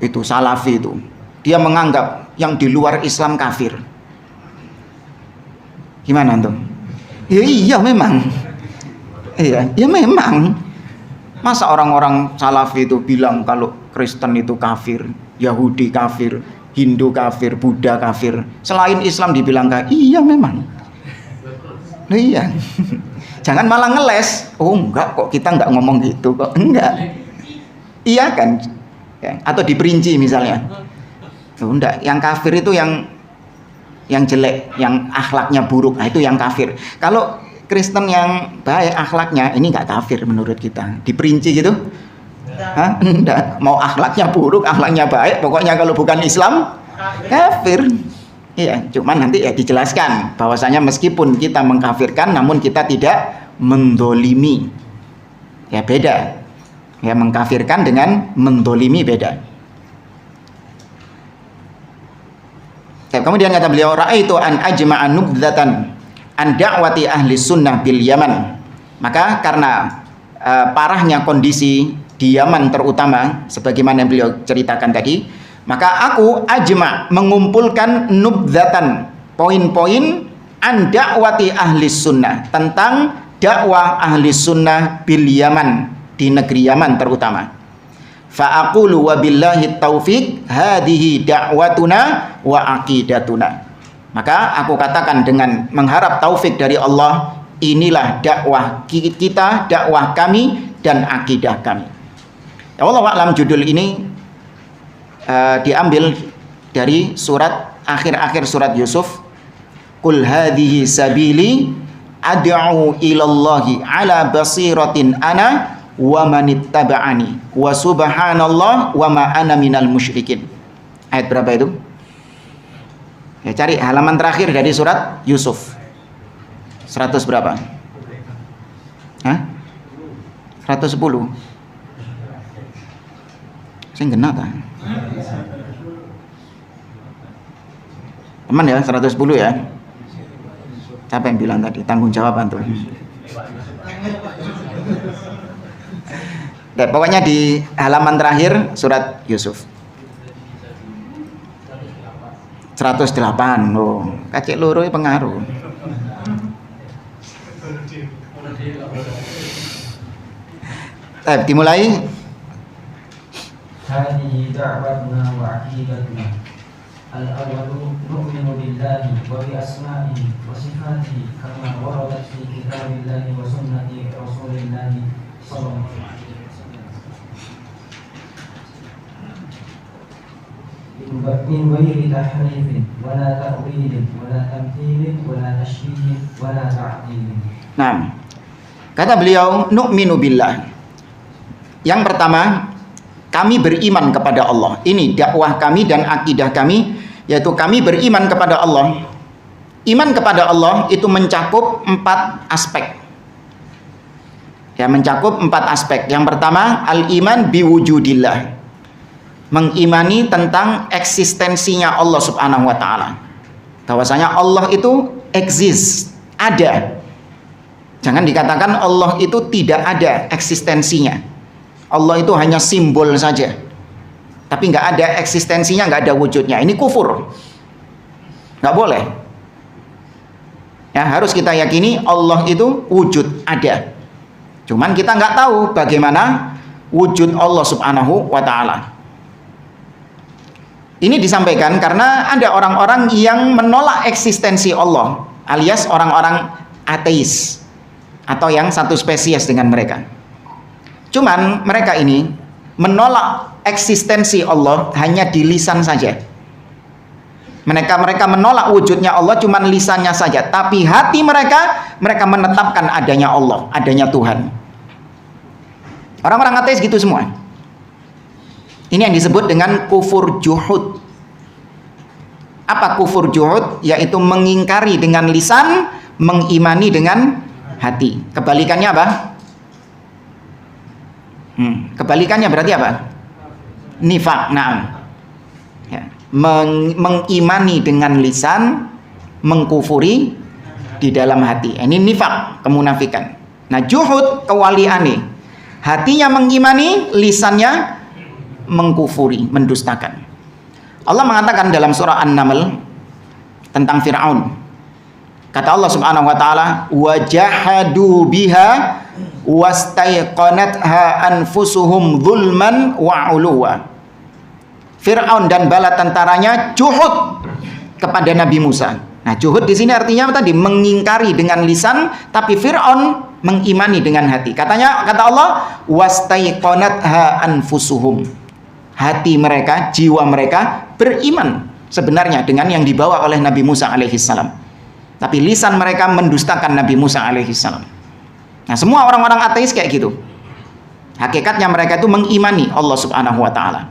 Itu salafi itu. Dia menganggap yang di luar Islam kafir. Gimana tuh? Ya, iya memang. Iya, ya memang. Masa orang-orang salafi itu bilang kalau Kristen itu kafir, Yahudi kafir, Hindu kafir, Buddha kafir. Selain Islam dibilang kafir. Iya memang. Nah, iya. Jangan malah ngeles. Oh enggak kok, kita enggak ngomong gitu kok. Enggak. Iya kan? Ya. Atau diperinci misalnya. Oh, enggak, yang kafir itu yang jelek, yang akhlaknya buruk. Nah, itu yang kafir. Kalau Kristen yang baik akhlaknya, ini enggak kafir menurut kita. Diperinci gitu. Hah? Enggak. Mau akhlaknya buruk, akhlaknya baik, pokoknya kalau bukan Islam kafir. Iya, cuman nanti ya dijelaskan bahwasanya meskipun kita mengkafirkan, namun kita tidak mendolimi. Ya beda. Ya, mengkafirkan dengan mendolimi beda. Kemudian kata beliau, ra'aitu an ajma'a nubdzatan an da'wati ahli sunnah bil Yaman. Maka karena parahnya kondisi di Yaman terutama sebagaimana yang beliau ceritakan tadi, maka aku ajma mengumpulkan nubdzatan, poin-poin an da'wati ahli sunnah, tentang dakwah ahli sunnah bil Yaman, di negeri Yaman terutama. Fa aqulu wa billahi taufiq hadhihi da'watuna wa aqidatuna. Maka aku katakan dengan mengharap taufik dari Allah, inilah dakwah kita, dakwah kami dan akidah kami. Ya Allah a'lam, judul ini diambil dari surat akhir-akhir surat Yusuf. Qul hadhihi sabili ad'u ilallahi ala basiratin ana wa manittaba'ani wa subhanallah wa ma ana minal musyrikin. Ayat berapa itu? Ya, cari halaman terakhir dari surat Yusuf. 100 berapa? Hah? 110. Saya genah ta? Teman ya, 110 ya. Siapa yang bilang tadi? Tanggung jawab antum. Dan pokoknya di halaman terakhir surat Yusuf 108. Oh, kacik loro pengaruh. Dimulai. Hadhihi da'watuna wa aqidatuna. Al-awwalu nu'minu billahi wa bi asma'ihi wa sifatihi kama waradat fi kitabillahi wa sunnati rasulillahi sallallahu alaihi wasallam. Min ghairi tahrifin wa la ta'wilin wa la tamthilin wa la tashbihin wa la ta'dilin. Nah, kata beliau nu'minu billah. Yang pertama, kami beriman kepada Allah. Ini dakwah kami dan akidah kami, yaitu kami beriman kepada Allah. Iman kepada Allah itu mencakup 4 aspek. Ya, mencakup 4 aspek. Yang pertama, al-iman biwujudillah. Mengimani tentang eksistensinya Allah Subhanahu wa taala. Bahwasanya Allah itu exist, ada. Jangan dikatakan Allah itu tidak ada eksistensinya. Allah itu hanya simbol saja, tapi nggak ada eksistensinya, nggak ada wujudnya. Ini kufur, nggak boleh. Ya, harus kita yakini Allah itu wujud, ada. Cuman kita nggak tahu bagaimana wujud Allah Subhanahu wa taala. Ini disampaikan karena ada orang-orang yang menolak eksistensi Allah, alias orang-orang ateis atau yang satu spesies dengan mereka. Cuman mereka ini menolak eksistensi Allah hanya di lisan saja. Mereka menolak wujudnya Allah cuman lisannya saja, tapi hati mereka menetapkan adanya Allah, adanya Tuhan. Orang-orang ateis gitu semua. Ini yang disebut dengan kufur juhud. Apa kufur juhud? Yaitu mengingkari dengan lisan, mengimani dengan hati. Kebalikannya apa? Kebalikannya berarti apa? Nifak. Naam. Ya. Mengimani dengan lisan, mengkufuri di dalam hati. Ini nifak, kemunafikan. Nah, juhud kewaliane. Hatinya mengimani, lisannya mengkufuri, mendustakan. Allah mengatakan dalam surah An-Naml tentang Fir'aun. Kata Allah Subhanahu wa taala, "Wajahadu biha wastaiqanatha anfusuhum zulman wa 'uluwa." Fir'aun dan bala tentaranya juhud kepada Nabi Musa. Nah, juhud di sini artinya apa tadi? Mengingkari dengan lisan, tapi Fir'aun mengimani dengan hati. Kata Allah, wastaiqanatha anfusuhum. Hati mereka, jiwa mereka beriman sebenarnya dengan yang dibawa oleh Nabi Musa alaihissalam. Tapi lisan mereka mendustakan Nabi Musa alaihissalam. Nah, semua orang-orang ateis kayak gitu. Hakikatnya mereka itu mengimani Allah Subhanahu wa taala.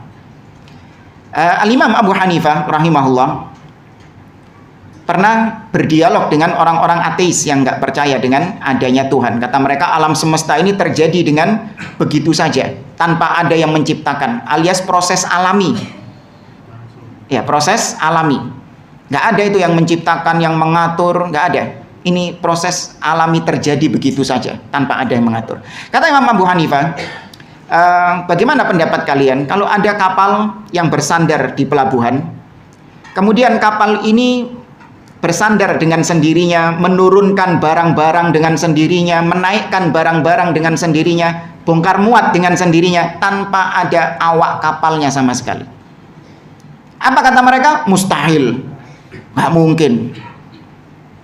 Al-Imam Abu Hanifah rahimahullah pernah berdialog dengan orang-orang ateis yang nggak percaya dengan adanya Tuhan. Kata mereka, alam semesta ini terjadi dengan begitu saja, tanpa ada yang menciptakan, alias proses alami. Ya, proses alami. Nggak ada itu yang menciptakan, yang mengatur, nggak ada. Ini proses alami terjadi begitu saja tanpa ada yang mengatur. Kata Imam Abu Hanifah, bagaimana pendapat kalian kalau ada kapal yang bersandar di pelabuhan, kemudian kapal ini bersandar dengan sendirinya, menurunkan barang-barang dengan sendirinya, menaikkan barang-barang dengan sendirinya, bongkar muat dengan sendirinya tanpa ada awak kapalnya sama sekali. Apa kata mereka? Mustahil, nggak mungkin.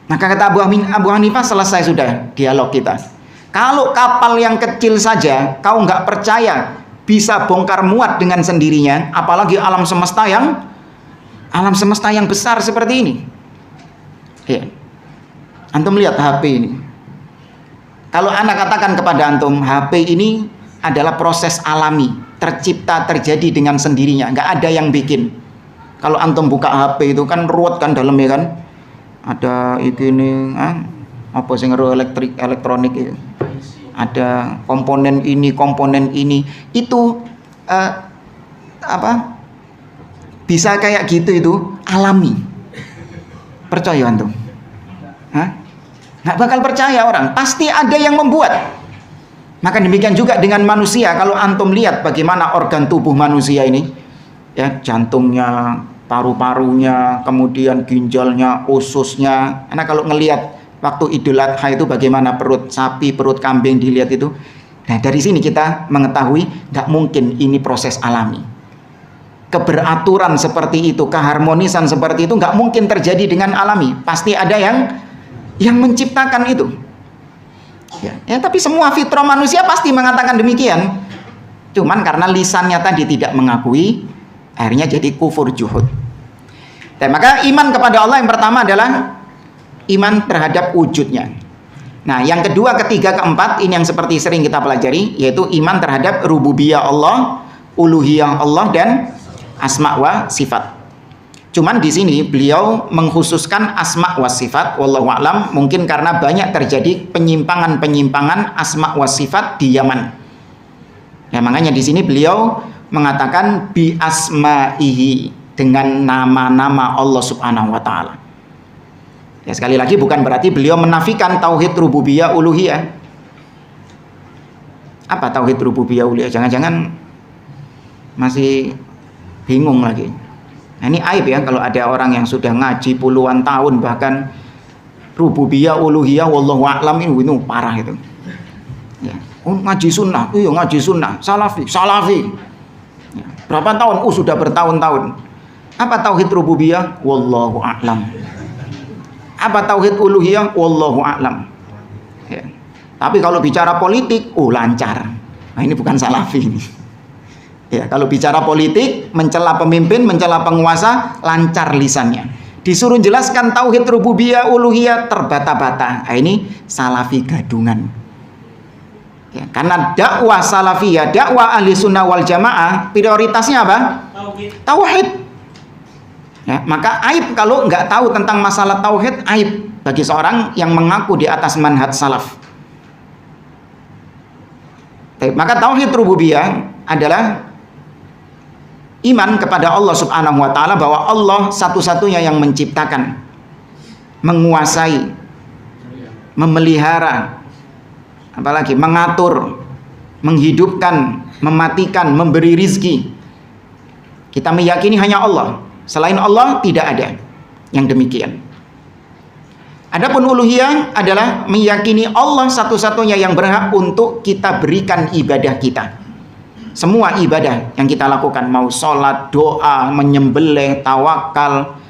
Maka kata Abu Hanifah, selesai sudah dialog kita. Kalau kapal yang kecil saja kau nggak percaya bisa bongkar muat dengan sendirinya, apalagi alam semesta yang besar seperti ini. Ya. Antum lihat HP ini. Kalau anak katakan kepada antum, HP ini adalah proses alami, tercipta, terjadi dengan sendirinya, nggak ada yang bikin. Kalau antum buka HP itu kan ruwet kan dalamnya kan, ada ini, apa sih elektronik itu, ada komponen ini, itu bisa kayak gitu, itu alami. Percaya antum? Nggak bakal percaya orang, pasti ada yang membuat. Maka demikian juga dengan manusia. Kalau antum lihat bagaimana organ tubuh manusia ini, ya, jantungnya, paru-parunya, kemudian ginjalnya, ususnya. Karena kalau ngelihat waktu Idul Adha itu bagaimana perut sapi, perut kambing dilihat itu. Nah, dari sini kita mengetahui nggak mungkin ini proses alami. Keberaturan seperti itu, keharmonisan seperti itu nggak mungkin terjadi dengan alami. Pasti ada yang menciptakan itu. Ya, tapi semua fitrah manusia pasti mengatakan demikian. Cuman karena lisannya tadi tidak mengakui, akhirnya jadi kufur juhud. Dan maka iman kepada Allah yang pertama adalah iman terhadap wujudnya. Nah, yang kedua, ketiga, keempat, ini yang seperti sering kita pelajari, yaitu iman terhadap rububiyah Allah, uluhiyah Allah, dan asma wa sifat. Cuman di sini beliau mengkhususkan asma wa sifat, wallahu a'lam, mungkin karena banyak terjadi penyimpangan-penyimpangan asma wa sifat di Yaman. Ya, makanya di sini beliau mengatakan bi asma'ihi, dengan nama-nama Allah Subhanahu wa taala. Ya, sekali lagi bukan berarti beliau menafikan tauhid rububiyah uluhiyah. Apa tauhid rububiyah uluhiyah? Jangan-jangan masih bingung lagi. Nah, ini aib ya kalau ada orang yang sudah ngaji puluhan tahun, bahkan rububiyah uluhiyah wallahu a'lam, itu parah itu. Ya, ngaji sunnah, ngaji sunnah, salafi. Ya, berapa tahun? Sudah bertahun-tahun. Apa tauhid rububiyah? Wallahu a'lam. Apa tauhid uluhiyah? Wallahu a'lam. Ya. Tapi kalau bicara politik, lancar. Nah, ini bukan salafi ini. Ya, kalau bicara politik, mencela pemimpin, mencela penguasa, lancar lisannya. Disuruh jelaskan tauhid rububiyah uluhiyah, terbata-bata. Nah, ini salafi gadungan. Ya, karena dakwah salafiyah, dakwah ahli sunnah wal jamaah, prioritasnya apa? Tauhid. Ya, maka aib kalau nggak tahu tentang masalah tauhid, aib bagi seorang yang mengaku di atas manhaj salaf. Maka tauhid rububiyah adalah iman kepada Allah Subhanahu wa taala, bahwa Allah satu-satunya yang menciptakan, menguasai, memelihara, apalagi mengatur, menghidupkan, mematikan, memberi rizki. Kita meyakini hanya Allah. Selain Allah tidak ada yang demikian. Adapun uluhiyah adalah meyakini Allah satu-satunya yang berhak untuk kita berikan ibadah kita. Semua ibadah yang kita lakukan, mau sholat, doa, menyembelih, tawakal,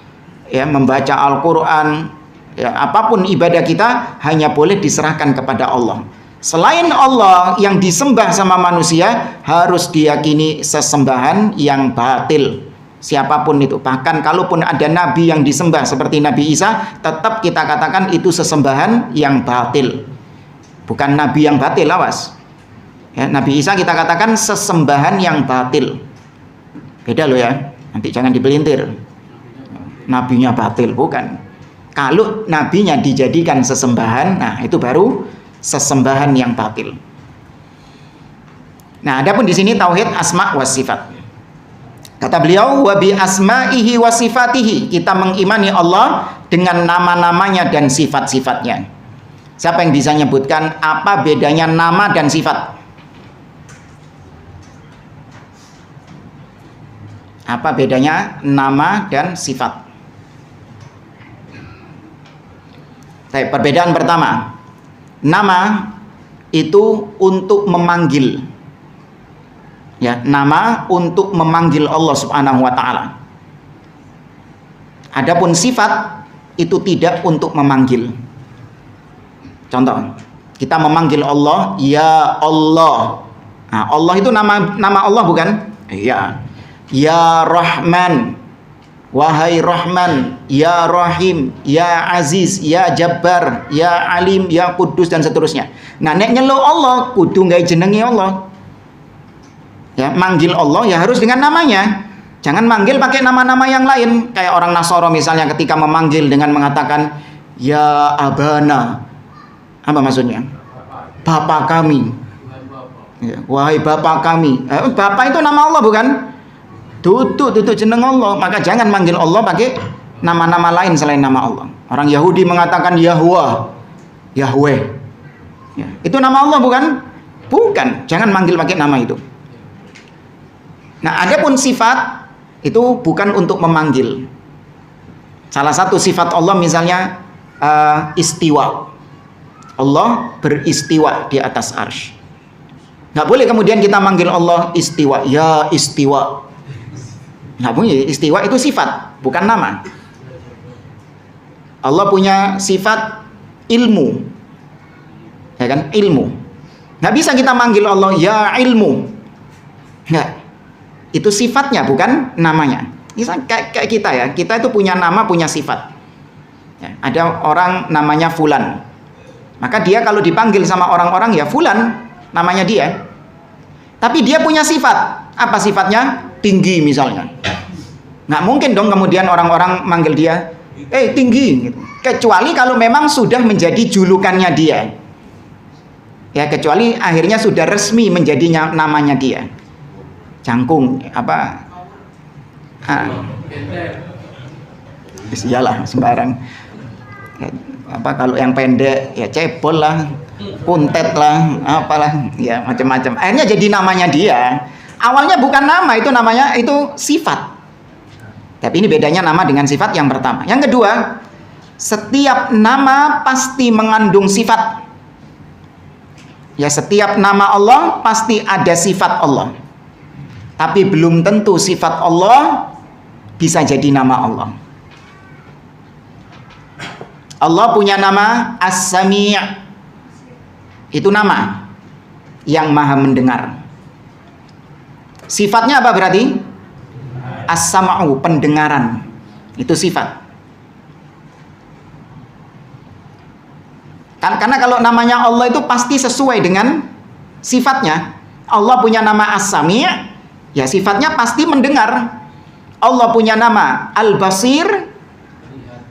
ya, membaca Al-Quran, ya, apapun ibadah kita hanya boleh diserahkan kepada Allah. Selain Allah yang disembah sama manusia harus diyakini sesembahan yang batil. Siapapun itu, bahkan kalaupun ada nabi yang disembah seperti Nabi Isa, tetap kita katakan itu sesembahan yang batil, bukan nabi yang batil, awas ya. Nabi Isa kita katakan sesembahan yang batil, beda loh ya, nanti jangan dipelintir nabinya batil, bukan. Kalau nabinya dijadikan sesembahan, nah itu baru sesembahan yang batil. Nah, adapun di sini tauhid asma wa sifat. Kata beliau, wa bi asma'ihi wa sifatihi. Kita mengimani Allah dengan nama-namanya dan sifat-sifatnya. Siapa yang bisa menyebutkan apa bedanya nama dan sifat? Apa bedanya nama dan sifat? Perbedaan pertama, nama itu untuk memanggil. Ya, nama untuk memanggil Allah Subhanahu wa taala. Adapun sifat itu tidak untuk memanggil. Contoh, kita memanggil Allah, ya Allah. Nah, Allah itu nama Allah bukan? Iya. Ya Rahman, wahai Rahman, ya Rahim, ya Aziz, ya Jabbar, ya Alim, ya Kudus dan seterusnya. Nah, nek nyeluk Allah kudu gawe jenenge Allah. Ya, manggil Allah ya harus dengan namanya. Jangan manggil pakai nama-nama yang lain. Kayak orang Nasoro misalnya ketika memanggil dengan mengatakan ya Abana. Apa maksudnya? Bapak kami. Ya, wahai Bapak kami. Bapak itu nama Allah bukan? Tutup jeneng Allah. Maka jangan manggil Allah pakai nama-nama lain selain nama Allah. Orang Yahudi mengatakan Yahweh. Yahweh. Ya, itu nama Allah bukan? Bukan. Jangan manggil pakai nama itu. Nah, adapun sifat itu bukan untuk memanggil. Salah satu sifat Allah misalnya istiwa. Allah beristiwa di atas arsy. Nggak boleh kemudian kita manggil Allah istiwa. Ya istiwa. Nggak boleh. Istiwa itu sifat, bukan nama. Allah punya sifat ilmu. Ya kan? Ilmu. Nggak bisa kita manggil Allah ya ilmu. Nggak. Itu sifatnya bukan namanya. Misal kayak kita ya, kita itu punya nama, punya sifat. Ya, ada orang namanya Fulan, maka dia kalau dipanggil sama orang-orang ya Fulan, namanya dia. Tapi dia punya sifat. Apa sifatnya? Tinggi misalnya. Nggak mungkin dong kemudian orang-orang manggil dia tinggi gitu. Kecuali kalau memang sudah menjadi julukannya dia. Ya, kecuali akhirnya sudah resmi menjadi namanya dia. Jangkung apa? Iyalah sembarang. Ya, apa kalau yang pendek ya cebol lah, kuntet lah, apalah, ya macam-macam. Akhirnya jadi namanya dia. Awalnya bukan nama, itu namanya itu sifat. Tapi ini bedanya nama dengan sifat yang pertama. Yang kedua, setiap nama pasti mengandung sifat. Ya, setiap nama Allah pasti ada sifat Allah. Tapi belum tentu sifat Allah bisa jadi nama Allah. Allah punya nama As-Sami'. Itu nama yang maha mendengar. Sifatnya apa berarti? As-Sam'u, pendengaran. Itu sifat. Karena kalau namanya Allah itu pasti sesuai dengan sifatnya. Allah punya nama As-Sami', ya sifatnya pasti mendengar. Allah punya nama Al-Basir,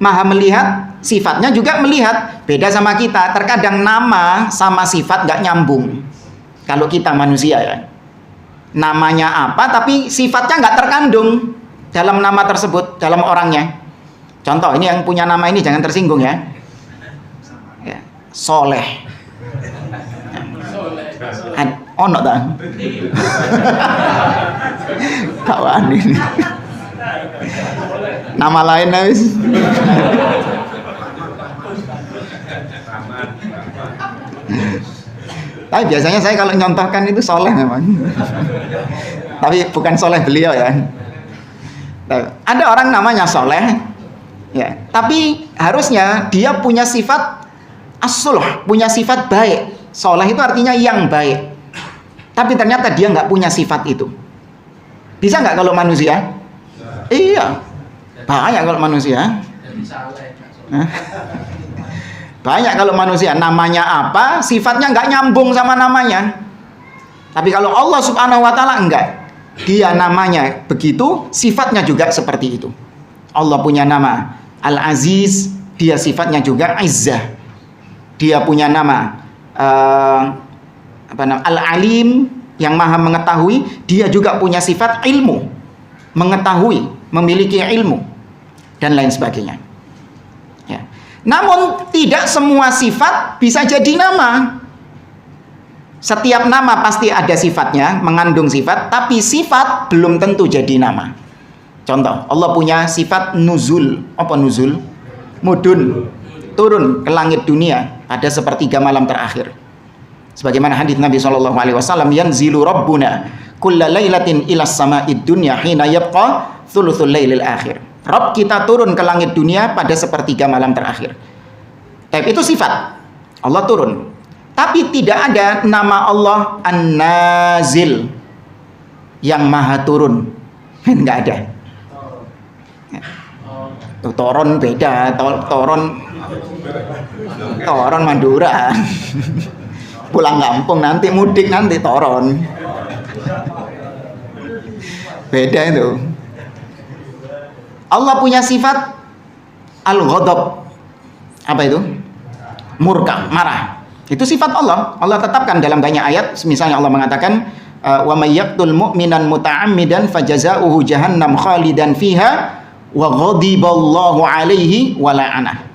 maha melihat, sifatnya juga melihat. Beda sama kita, terkadang nama sama sifat gak nyambung. Kalau kita manusia ya, namanya apa tapi sifatnya gak terkandung dalam nama tersebut, dalam orangnya. Contoh, ini yang punya nama ini jangan tersinggung ya. Soleh. Ono ta? Kawan ini. Nama lain habis. Tapi biasanya saya kalau nyontohkan itu soleh memang. Tapi bukan soleh beliau ya. Ada orang namanya soleh, ya. Tapi harusnya dia punya sifat as-sulh, punya sifat baik. Soleh itu artinya yang baik. Tapi ternyata dia nggak punya sifat itu. Bisa nggak kalau manusia? Iya. Banyak kalau manusia. Banyak kalau manusia. Namanya apa, sifatnya nggak nyambung sama namanya. Tapi kalau Allah Subhanahu wa ta'ala enggak. Dia namanya begitu, sifatnya juga seperti itu. Allah punya nama Al-Aziz, dia sifatnya juga Izzah. Dia punya nama Al-Alim, yang maha mengetahui. Dia juga punya sifat ilmu, mengetahui, memiliki ilmu, dan lain sebagainya. Ya. Namun tidak semua sifat bisa jadi nama. Setiap nama pasti ada sifatnya, mengandung sifat, tapi sifat belum tentu jadi nama. Contoh, Allah punya sifat nuzul. Apa nuzul? Mudun, turun ke langit dunia pada sepertiga malam terakhir. Sebagaimana hadis Nabi SAW, yanzilu rabbuna kulla lailatin ilas sama'id dunya hina yabqa thuluthul lailil akhir. Rabb kita turun ke langit dunia pada sepertiga malam terakhir. Tapi itu sifat. Allah turun. Tapi tidak ada nama Allah An-Nazil, yang maha turun. Enggak ada. Toron beda, Toron Madura. Pulang kampung nanti, mudik nanti Toron. Beda itu. Allah punya sifat Al-Ghadab. Apa itu? Murka, marah. Itu sifat Allah. Allah tetapkan dalam banyak ayat. Misalnya Allah mengatakan, wa may yaqtul mu'minan muta'ammidan fajaza'uhu jahannam khalidan fiha wa ghadiballahu alaihi wa la'anah.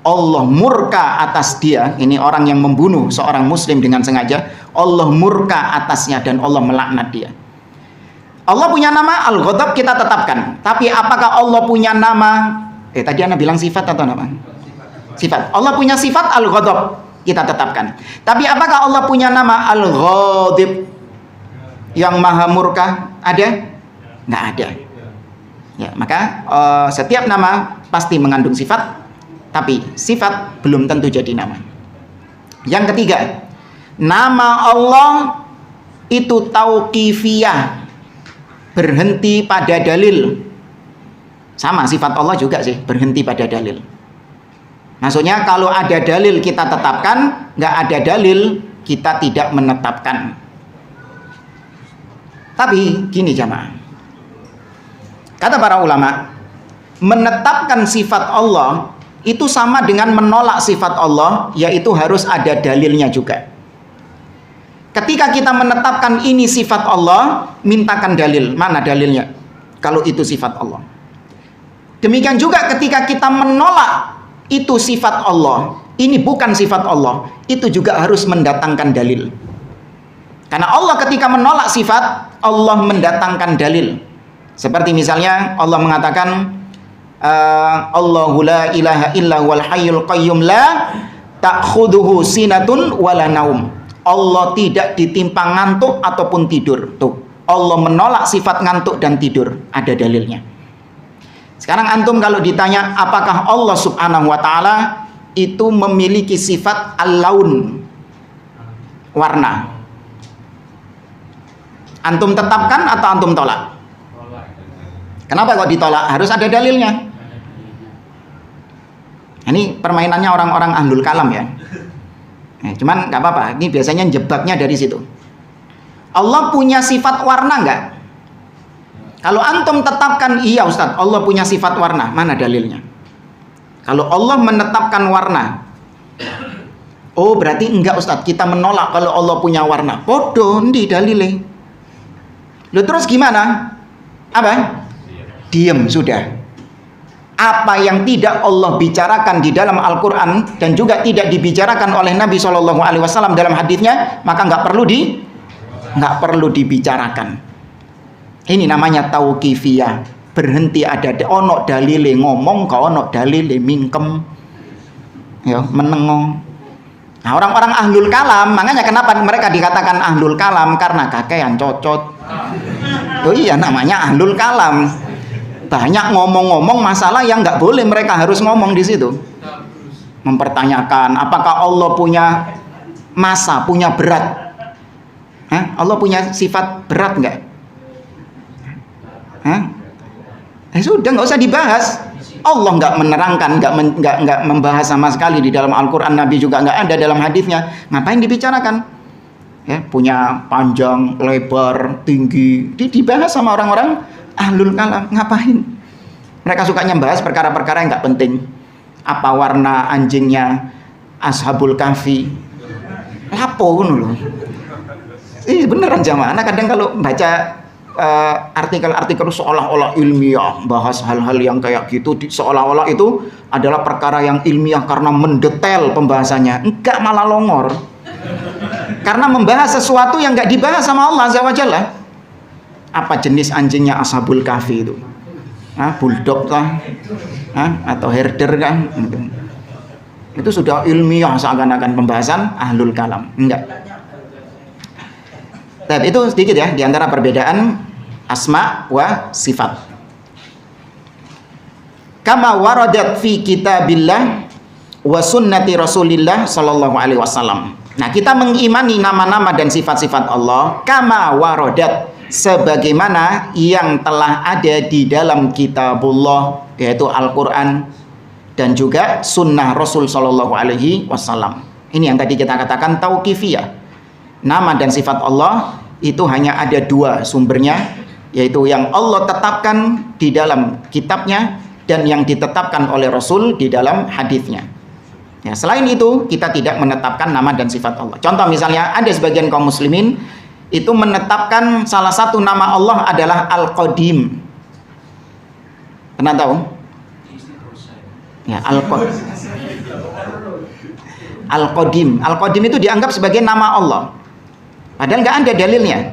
Allah murka atas dia, ini orang yang membunuh seorang muslim dengan sengaja. Allah murka atasnya dan Allah melaknat dia. Allah punya nama Al-Ghadab, kita tetapkan. Tapi apakah Allah punya nama? Tadi Anda bilang sifat atau nama? Sifat. Allah punya sifat Al-Ghadab, kita tetapkan. Tapi apakah Allah punya nama Al-Ghadib, yang maha murka? Ada? Nggak ada. Ya, maka setiap nama pasti mengandung sifat, tapi sifat belum tentu jadi nama. Yang ketiga, nama Allah itu tauqifiyah, berhenti pada dalil. Sama, sifat Allah juga sih, berhenti pada dalil. Maksudnya kalau ada dalil kita tetapkan, nggak ada dalil kita tidak menetapkan. Tapi gini jamaah, kata para ulama, menetapkan sifat Allah itu sama dengan menolak sifat Allah, yaitu harus ada dalilnya juga. Ketika kita menetapkan ini sifat Allah, mintakan dalil. Mana dalilnya? Kalau itu sifat Allah. Demikian juga ketika kita menolak itu sifat Allah, ini bukan sifat Allah, itu juga harus mendatangkan dalil. Karena Allah ketika menolak sifat, Allah mendatangkan dalil. Seperti misalnya Allah mengatakan, Allahu la ilaha illa wal hayyul qayyum la ta'khudhuhu sinatun wala naum. Allah tidak ditimpa ngantuk ataupun tidur. Tuh, Allah menolak sifat ngantuk dan tidur, ada dalilnya. Sekarang antum kalau ditanya apakah Allah Subhanahu wa taala itu memiliki sifat al-laun, warna, antum tetapkan atau antum tolak? Kenapa kok ditolak? Harus ada dalilnya. Ini permainannya orang-orang ahlul kalam ya. Cuman nggak apa-apa, ini biasanya jebaknya dari situ. Allah punya sifat warna nggak? Kalau antum tetapkan, iya Ustadz, Allah punya sifat warna, mana dalilnya? Kalau Allah menetapkan warna, oh berarti enggak Ustadz, kita menolak kalau Allah punya warna. Bodoh, ini dalilnya. Lalu terus gimana? Apa? Diam sudah. Apa yang tidak Allah bicarakan di dalam Al-Quran dan juga tidak dibicarakan oleh Nabi SAW dalam hadisnya, maka nggak perlu dibicarakan. Ini namanya tauqifiyah, berhenti ada ono dalile ngomong, kau ono dalile mingkem, ya menengong. Nah, orang-orang ahlul kalam, makanya kenapa mereka dikatakan ahlul kalam, karena kakean cocot. Oh iya, namanya ahlul kalam. Banyak ngomong-ngomong masalah yang nggak boleh mereka harus ngomong di situ. Mempertanyakan apakah Allah punya masa, punya berat? Allah punya sifat berat nggak? Sudah nggak usah dibahas. Allah nggak menerangkan, nggak membahas sama sekali di dalam Al-Quran. Nabi juga nggak ada dalam hadisnya. Ngapain dibicarakan? Ya, punya panjang, lebar, tinggi, dibahas sama orang-orang ahlul kalam. Ngapain? Mereka sukanya membahas perkara-perkara yang nggak penting. Apa warna anjingnya Ashabul Kahfi? Lapo loh. Beneran jamaah. Kadang kalau baca artikel-artikel seolah-olah ilmiah, bahas hal-hal yang kayak gitu seolah-olah itu adalah perkara yang ilmiah karena mendetail pembahasannya. Enggak, malah longor. Karena membahas sesuatu yang enggak dibahas sama Allah Azza wa Jalla. Apa jenis anjingnya Ashabul Kahfi itu? Bulldog kah? Atau herder kan? Itu sudah ilmiah seakan-akan pembahasan ahlul kalam. Enggak. Tapi itu sedikit ya di antara perbedaan asma wa sifat. Kama waradat fi kitabillah wa sunnati Rasulillah sallallahu alaihi wasallam. Nah, kita mengimani nama-nama dan sifat-sifat Allah kama waradat, sebagaimana yang telah ada di dalam kitabullah, yaitu Al-Qur'an, dan juga sunnah Rasul sallallahu alaihi wasallam. Ini yang tadi kita katakan tauqifiyah. Nama dan sifat Allah itu hanya ada dua sumbernya, yaitu yang Allah tetapkan di dalam kitabnya dan yang ditetapkan oleh Rasul di dalam hadisnya. Ya, selain itu kita tidak menetapkan nama dan sifat Allah. Contoh misalnya ada sebagian kaum muslimin itu menetapkan salah satu nama Allah adalah Al-Qadim. Pernah tahu? Ya, Al-Qadim. Al-Qadim itu dianggap sebagai nama Allah. Padahal nggak ada dalilnya.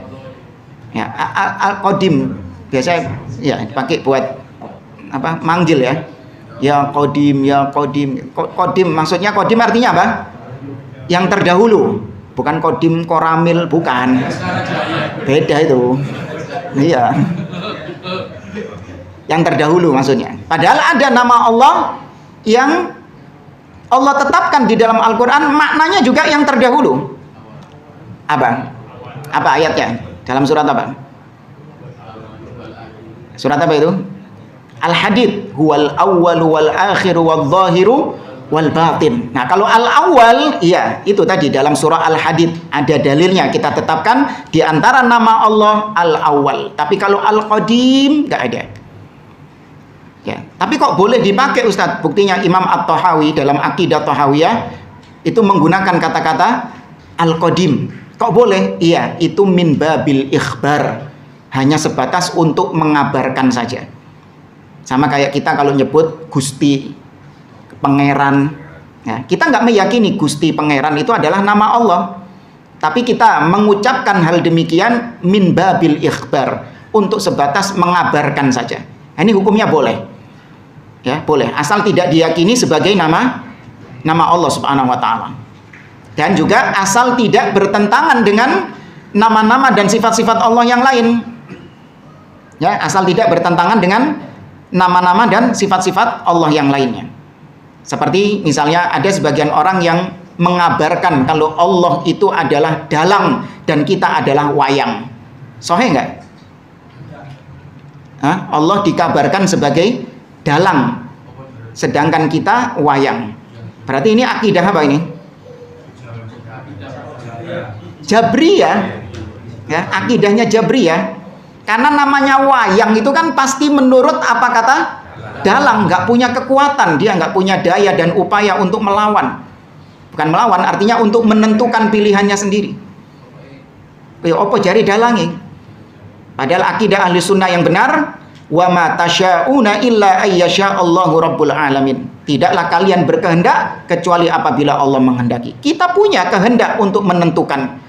Ya, Al-Qadim biasa ya dipakai buat apa? Manggil ya. Ya Qadim, ya Qadim. Qadim maksudnya Qadim artinya apa? Yang terdahulu. Bukan Qadim Koramil, bukan. Beda itu. Iya. Yang terdahulu maksudnya. Padahal ada nama Allah yang Allah tetapkan di dalam Al-Qur'an, maknanya juga yang terdahulu. Apa ayatnya? Dalam surat apa? Surat apa itu? Al-Hadid, huwal awwalu wal akhiru wal zahiru wal batin. Nah, kalau al-awwal, iya, itu tadi dalam surah Al-Hadid ada dalilnya, kita tetapkan di antara nama Allah al-awwal. Tapi kalau al-qadim enggak ada. Ya, tapi kok boleh dipakai Ustaz? Buktinya Imam At-Tahawi dalam Aqidah Tahawiyah itu menggunakan kata-kata al-qadim. Kok boleh? Iya, itu min babil ikhbar. Hanya sebatas untuk mengabarkan saja. Sama kayak kita kalau nyebut Gusti, Pangeran. Ya, kita nggak meyakini Gusti Pangeran itu adalah nama Allah. Tapi kita mengucapkan hal demikian min babil ikhbar. Untuk sebatas mengabarkan saja. Nah, ini hukumnya boleh. Ya, boleh. Asal tidak diyakini sebagai nama Allah Subhanahu wa Ta'ala. Dan juga asal tidak bertentangan dengan nama-nama dan sifat-sifat Allah yang lain. Ya, asal tidak bertentangan dengan nama-nama dan sifat-sifat Allah yang lainnya. Seperti misalnya ada sebagian orang yang mengabarkan kalau Allah itu adalah dalang dan kita adalah wayang. Sahih enggak? Allah dikabarkan sebagai dalang, sedangkan kita wayang. Berarti ini akidah apa ini? Jabriyah, ya, akidahnya Jabriyah. Karena namanya wayang itu kan pasti menurut apa kata? Dalang, nggak punya kekuatan, dia nggak punya daya dan upaya untuk melawan. Bukan melawan, artinya untuk menentukan pilihannya sendiri. Apa jari dalangi? Padahal akidah ahli sunnah yang benar, wa ma tasyauna illa ayyasha Allahu rabbul alamin. Tidaklah kalian berkehendak kecuali apabila Allah menghendaki. Kita punya kehendak untuk menentukan.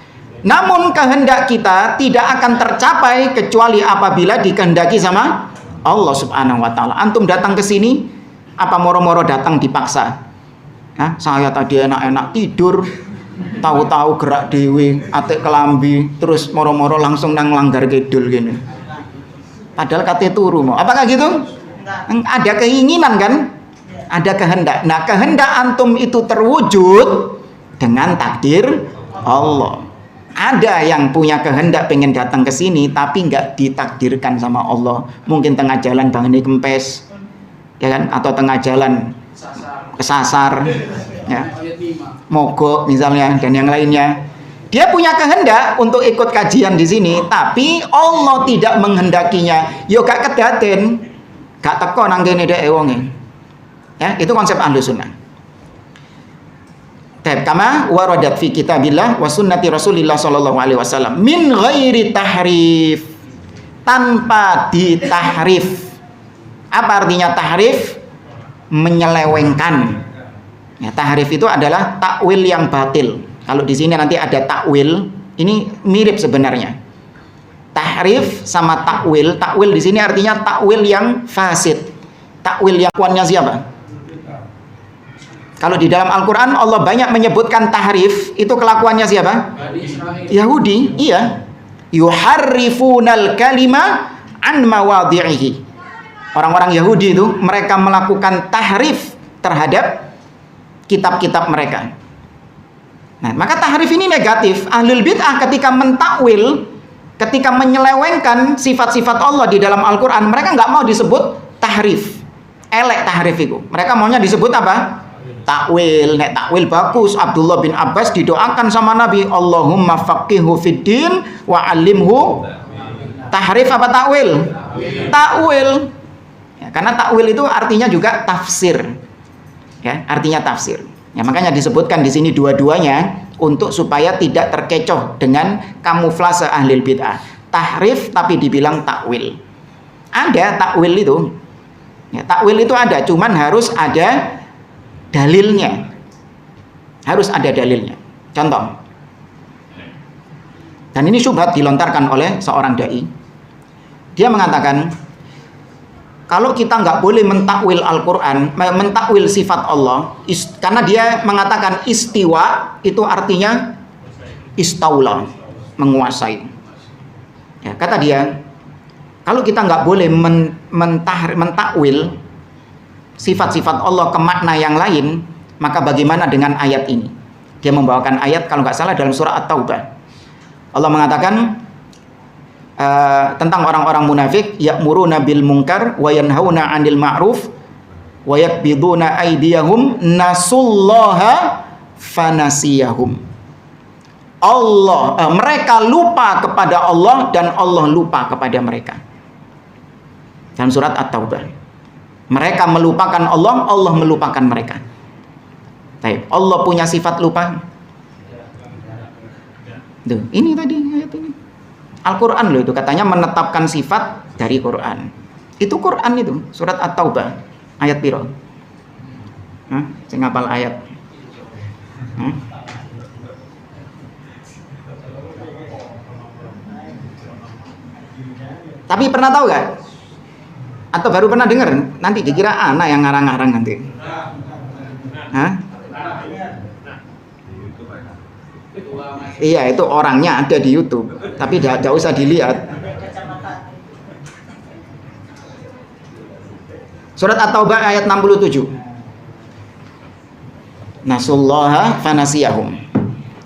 Namun kehendak kita tidak akan tercapai kecuali apabila dikehendaki sama Allah Subhanahu wa Ta'ala. Antum datang ke sini, apa moro-moro datang dipaksa? Saya tadi enak-enak tidur, tahu-tahu gerak dewe, atik kelambi, terus moro-moro langsung nang langgar kidul gini. Padahal kate turu mau. Apakah gitu? Ada keinginan kan? Ada kehendak. Nah, kehendak antum itu terwujud dengan takdir Allah. Ada yang punya kehendak pengen datang ke sini tapi nggak ditakdirkan sama Allah. Mungkin tengah jalan bang ini kempes, ya kan? Atau tengah jalan kesasar, ya, mogok misalnya dan yang lainnya. Dia punya kehendak untuk ikut kajian di sini, tapi Allah tidak menghendakinya. Yo gak kedaten, gak teko nang kene dek wonge. Ya, itu konsep ahlu sunnah. Kama waradat fi kitabillah wa sunnati Rasulillah sallallahu alaihi wasallam min ghairi tahrif. tanpa ditahrif. Apa artinya tahrif? Menyelewengkan. Ya, tahrif itu adalah takwil yang batil. Kalau di sini nanti ada takwil, ini mirip sebenarnya. Tahrif sama takwil. Takwil di sini artinya takwil yang fasid. Takwil yang kuannya siapa? Kalau di dalam Al-Quran Allah banyak menyebutkan tahrif, itu kelakuannya siapa? Yahudi. Iya. Yuharrifunal kalima an mawadhi'ihi. Orang-orang Yahudi itu mereka melakukan tahrif terhadap kitab-kitab mereka. Nah, maka tahrif ini negatif. Ahlul bid'ah ketika mentakwil, ketika menyelewengkan sifat-sifat Allah di dalam Al-Quran, mereka nggak mau disebut tahrif. Elek tahrif itu. Mereka maunya disebut apa? Takwil. Nek takwil bagus. Abdullah bin Abbas didoakan sama Nabi, Allahumma faqihu fiddin wa alimhu. Tahrif apa takwil? Takwil. Ya, karena takwil itu artinya juga tafsir. Ya, artinya tafsir. Ya, makanya disebutkan di sini dua-duanya untuk supaya tidak terkecoh dengan kamuflase ahli bid'ah. Tahrif tapi dibilang takwil. Ada takwil itu. Ya, takwil itu ada, cuman harus ada dalilnya. Harus ada dalilnya. Contoh. Dan ini syubhat dilontarkan oleh seorang dai. Dia mengatakan, kalau kita nggak boleh mentakwil Al-Quran, mentakwil sifat Allah, karena dia mengatakan istiwa itu artinya istaula, menguasai. Ya, kata dia, kalau kita nggak boleh mentakwil sifat-sifat Allah ke makna yang lain, maka bagaimana dengan ayat ini? Dia membawakan ayat kalau nggak salah dalam surah At-Taubah. Allah mengatakan tentang orang-orang munafik, ya'muruna bil munkar wa yanhauna 'anil ma'ruf wa yakbiduna aydiyahum nasullaha fanasiyahum. Mereka lupa kepada Allah dan Allah lupa kepada mereka. Dalam surat At-Taubah. Mereka melupakan Allah, Allah melupakan mereka. Baik, Allah punya sifat lupa. Tuh, ini tadi ayat ini. Al-Quran loh itu katanya menetapkan sifat dari Quran. Itu Quran itu, surat At-Taubah ayat piro? Saya ngapal ayat. Tapi pernah tahu gak? Atau baru pernah dengar? Nanti dikira anak yang ngarang-ngarang nanti. Iya, itu orangnya ada di YouTube, tapi tidak usah dilihat. Surat At-Taubah ayat 67. Nasullaha fanasiyahum.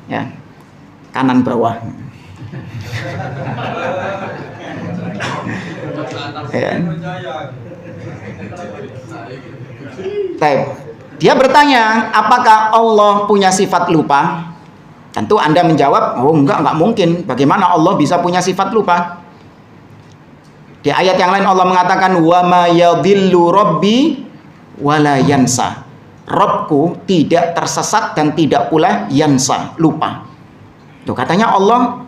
Ya. Kanan bawah. Ya. Dia bertanya, apakah Allah punya sifat lupa? Tentu Anda menjawab, oh enggak mungkin. Bagaimana Allah bisa punya sifat lupa? Di ayat yang lain Allah mengatakan, wa ma yadhillu rabbi wa la yansa. Rabbku tidak tersesat dan tidak pula yansa, lupa. Tuh katanya Allah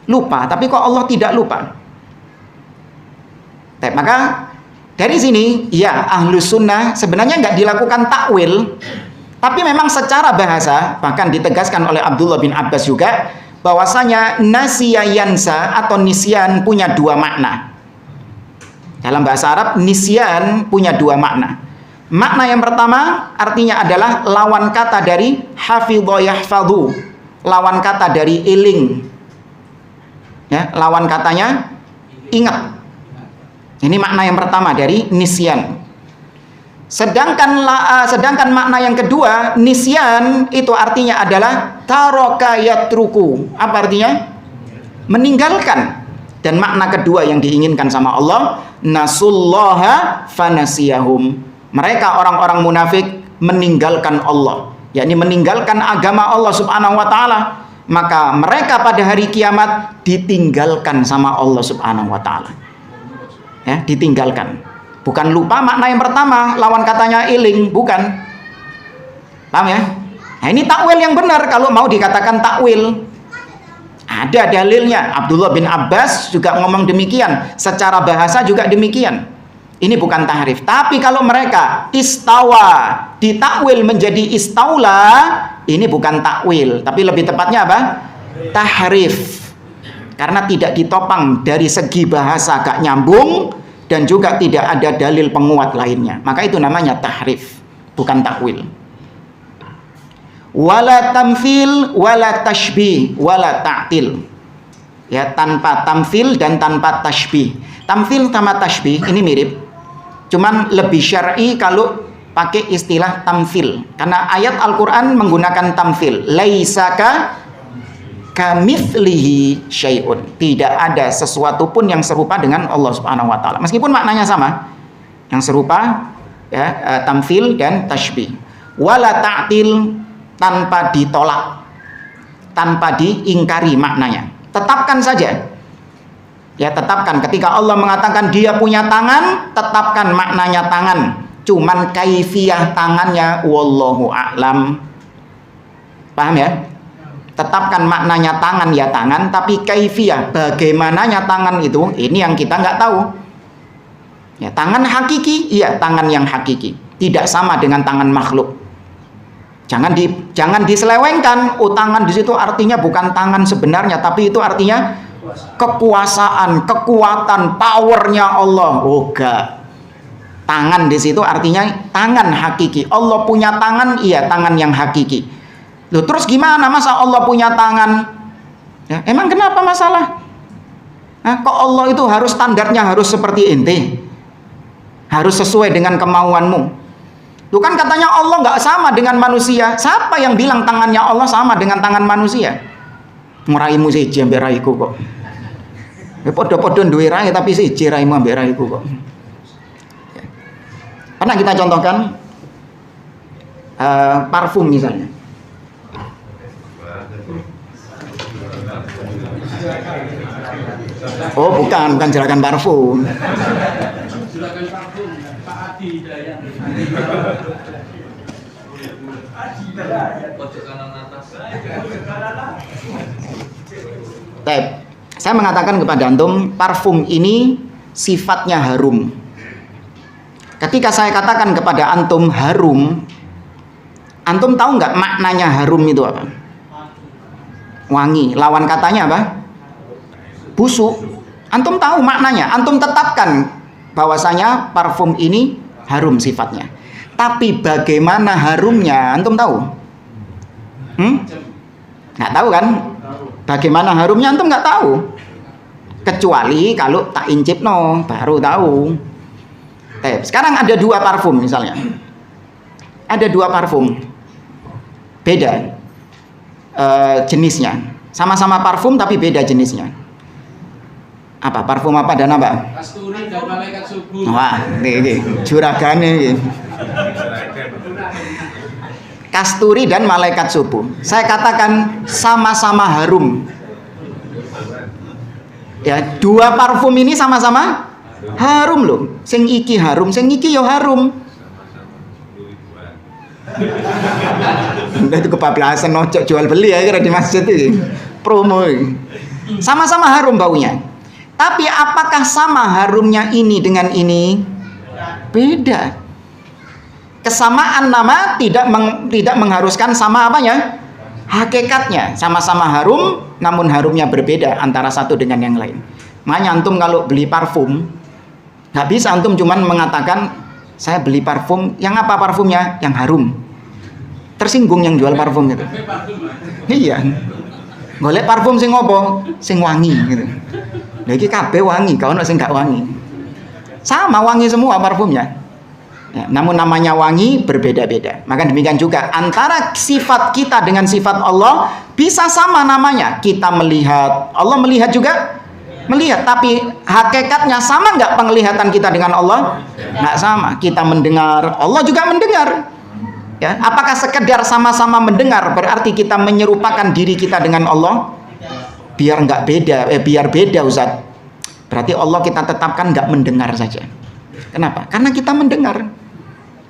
lupa, tapi kok Allah tidak lupa? Maka dari sini, ya Ahlus Sunnah sebenarnya nggak dilakukan takwil, tapi memang secara bahasa, bahkan ditegaskan oleh Abdullah bin Abbas juga, bahwasanya nasiya yansa atau nisyan punya dua makna. Dalam bahasa Arab, nisyan punya dua makna. Makna yang pertama artinya adalah lawan kata dari hafidho yahfadhu, lawan kata dari iling. Ya, lawan katanya ingat. Ini makna yang pertama dari nisyan. Sedangkan makna yang kedua, nisyan itu artinya adalah taraka yatruku. Apa artinya? Meninggalkan. Dan makna kedua yang diinginkan sama Allah, nasullaha fanasiyahum. Mereka orang-orang munafik meninggalkan Allah, yakni meninggalkan agama Allah Subhanahu wa taala. Maka mereka pada hari kiamat ditinggalkan sama Allah Subhanahu wa taala. Ya, ditinggalkan. Bukan lupa makna yang pertama, lawan katanya iling, bukan. Paham ya? Nah, ini takwil yang benar kalau mau dikatakan takwil. Ada dalilnya. Abdullah bin Abbas juga ngomong demikian. Secara bahasa juga demikian. Ini bukan tahrif. Tapi kalau mereka istawa ditakwil menjadi istaula, ini bukan takwil, tapi lebih tepatnya apa? Tahrif. Karena tidak ditopang dari segi bahasa, gak nyambung, dan juga tidak ada dalil penguat lainnya. Maka itu namanya tahrif, bukan takwil. Wala tamfil, wala tashbih, wala ta'til. Ya, tanpa tamfil dan tanpa tashbih. Tamfil sama tashbih ini mirip. Cuman lebih syar'i kalau pakai istilah tamfil. Karena ayat Al-Qur'an menggunakan tamfil. Laisaka kamitslihi syai'un. Tidak ada sesuatu pun yang serupa dengan Allah Subhanahu wa taala. Meskipun maknanya sama. Yang serupa ya, tamfil dan tashbih. Wala ta'til, tanpa ditolak, tanpa diingkari maknanya. Tetapkan saja. Ya, tetapkan. Ketika Allah mengatakan dia punya tangan, tetapkan maknanya tangan. Cuman kaifiyah tangannya wallahu a'lam. Paham ya? Tetapkan maknanya tangan ya tangan, tapi kaifiyah bagaimananya tangan itu, ini yang kita nggak tahu. Ya, tangan hakiki, iya tangan yang hakiki. Tidak sama dengan tangan makhluk. Jangan diselewengkan. Oh, tangan di situ artinya bukan tangan sebenarnya, tapi itu artinya kekuasaan, kekuatan, powernya Allah. Oh, enggak. Tangan di situ artinya tangan hakiki. Allah punya tangan, iya tangan yang hakiki. Loh, terus gimana masa Allah punya tangan? Ya, emang kenapa masalah? Nah, kok Allah itu harus standarnya harus seperti ente? Harus sesuai dengan kemauanmu. Itu kan katanya Allah nggak sama dengan manusia. Siapa yang bilang tangannya Allah sama dengan tangan manusia? Muraimu siji ambek raiku kok. Ya podo-podo duwe rai tapi siji raimu ambek raiku kok. Pernah kita contohkan parfum misalnya. Oh, bukan jerakan parfum. Jerakan parfum Pak Adi Hidayat. Saya mengatakan kepada antum, parfum ini sifatnya harum. Ketika saya katakan kepada antum harum, antum tahu nggak maknanya harum itu apa? Wangi. Lawan katanya apa? Busuk. Antum tahu maknanya. Antum tetapkan bahwasanya parfum ini harum sifatnya. Tapi bagaimana harumnya, antum tahu? Nggak tahu kan? Bagaimana harumnya antum nggak tahu. Kecuali kalau tak incipno baru tahu. Sekarang ada dua parfum misalnya. Ada dua parfum. Beda jenisnya. Sama-sama parfum tapi beda jenisnya. Apa? Parfum apa dan apa? Kasturi dan malaikat subuh. Wah, ini juragane iki. Kasturi dan malaikat subuh. Saya katakan sama-sama harum. Ya, dua parfum ini sama-sama harum loh. Sing iki harum, sing iki yo harum. Itu kebablasan ojok jual beli ya kira di masjid ini. Promo ini. Sama-sama harum baunya. Tapi apakah sama harumnya ini dengan ini? Beda. Kesamaan nama tidak mengharuskan sama apanya? Hakikatnya. Sama-sama harum, namun harumnya berbeda antara satu dengan yang lain. Makanya antum kalau beli parfum, nggak bisa antum cuman mengatakan saya beli parfum, yang apa parfumnya? Yang harum. Tersinggung yang jual parfum itu. Iya. Golek parfum sing opo? Sing wangi gitu. Lah iki kabeh wangi, kau ono sing gak wangi. Sama wangi semua parfumnya. Ya, namun namanya wangi berbeda-beda. Maka demikian juga antara sifat kita dengan sifat Allah bisa sama namanya. Kita melihat, Allah melihat juga melihat, tapi hakikatnya sama nggak penglihatan kita dengan Allah? Nggak sama. Kita mendengar, Allah juga mendengar. Ya, apakah sekedar sama-sama mendengar berarti kita menyerupakan diri kita dengan Allah? Biar nggak beda, biar beda Ustaz. Berarti Allah kita tetapkan nggak mendengar saja. Kenapa? Karena kita mendengar.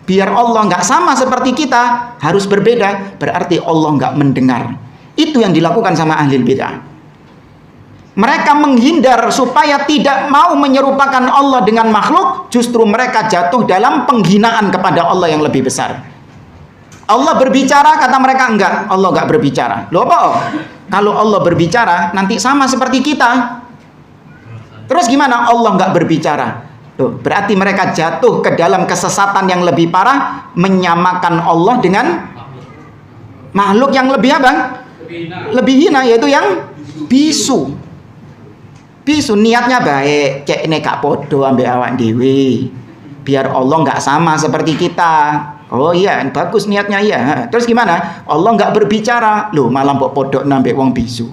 Biar Allah nggak sama seperti kita, harus berbeda. Berarti Allah nggak mendengar. Itu yang dilakukan sama ahli bid'ah. Mereka menghindar supaya tidak mau menyerupakan Allah dengan makhluk, justru mereka jatuh dalam penghinaan kepada Allah yang lebih besar. Allah berbicara, kata mereka enggak, Allah enggak berbicara. Loh apa? Kalau Allah berbicara, nanti sama seperti kita. Terus gimana Allah enggak berbicara? Loh, berarti mereka jatuh ke dalam kesesatan yang lebih parah, menyamakan Allah dengan makhluk yang lebih apa? Lebih hina, yaitu yang bisu. Bisu niatnya baik, cek ini gak podo ambek awak dewi, biar Allah nggak sama seperti kita. Oh iya, bagus niatnya ya. Terus gimana? Allah nggak berbicara, loh malah mbok podok ambek wong bisu.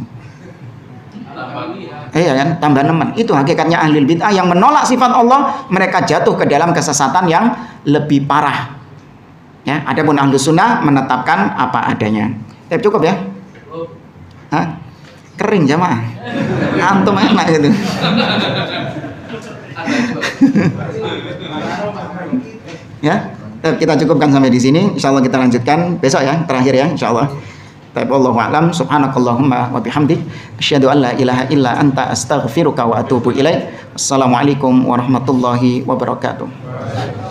Iya kan, tambah nemen. Itu hakikatnya ahli bid'ah yang menolak sifat Allah, mereka jatuh ke dalam kesesatan yang lebih parah. Ya, adapun ahlu sunnah menetapkan apa adanya. Cukup ya? Hah? Kering jamaah. Antum enak gitu. Ya, kita cukupkan sampai di sini. Insyaallah kita lanjutkan besok ya, terakhir ya insyaallah. Wallahu a'lam. Subhanakallahumma wa bihamdik asyhadu an la ilaha illa anta astaghfiruka wa atubu ilaik. Assalamualaikum warahmatullahi wabarakatuh.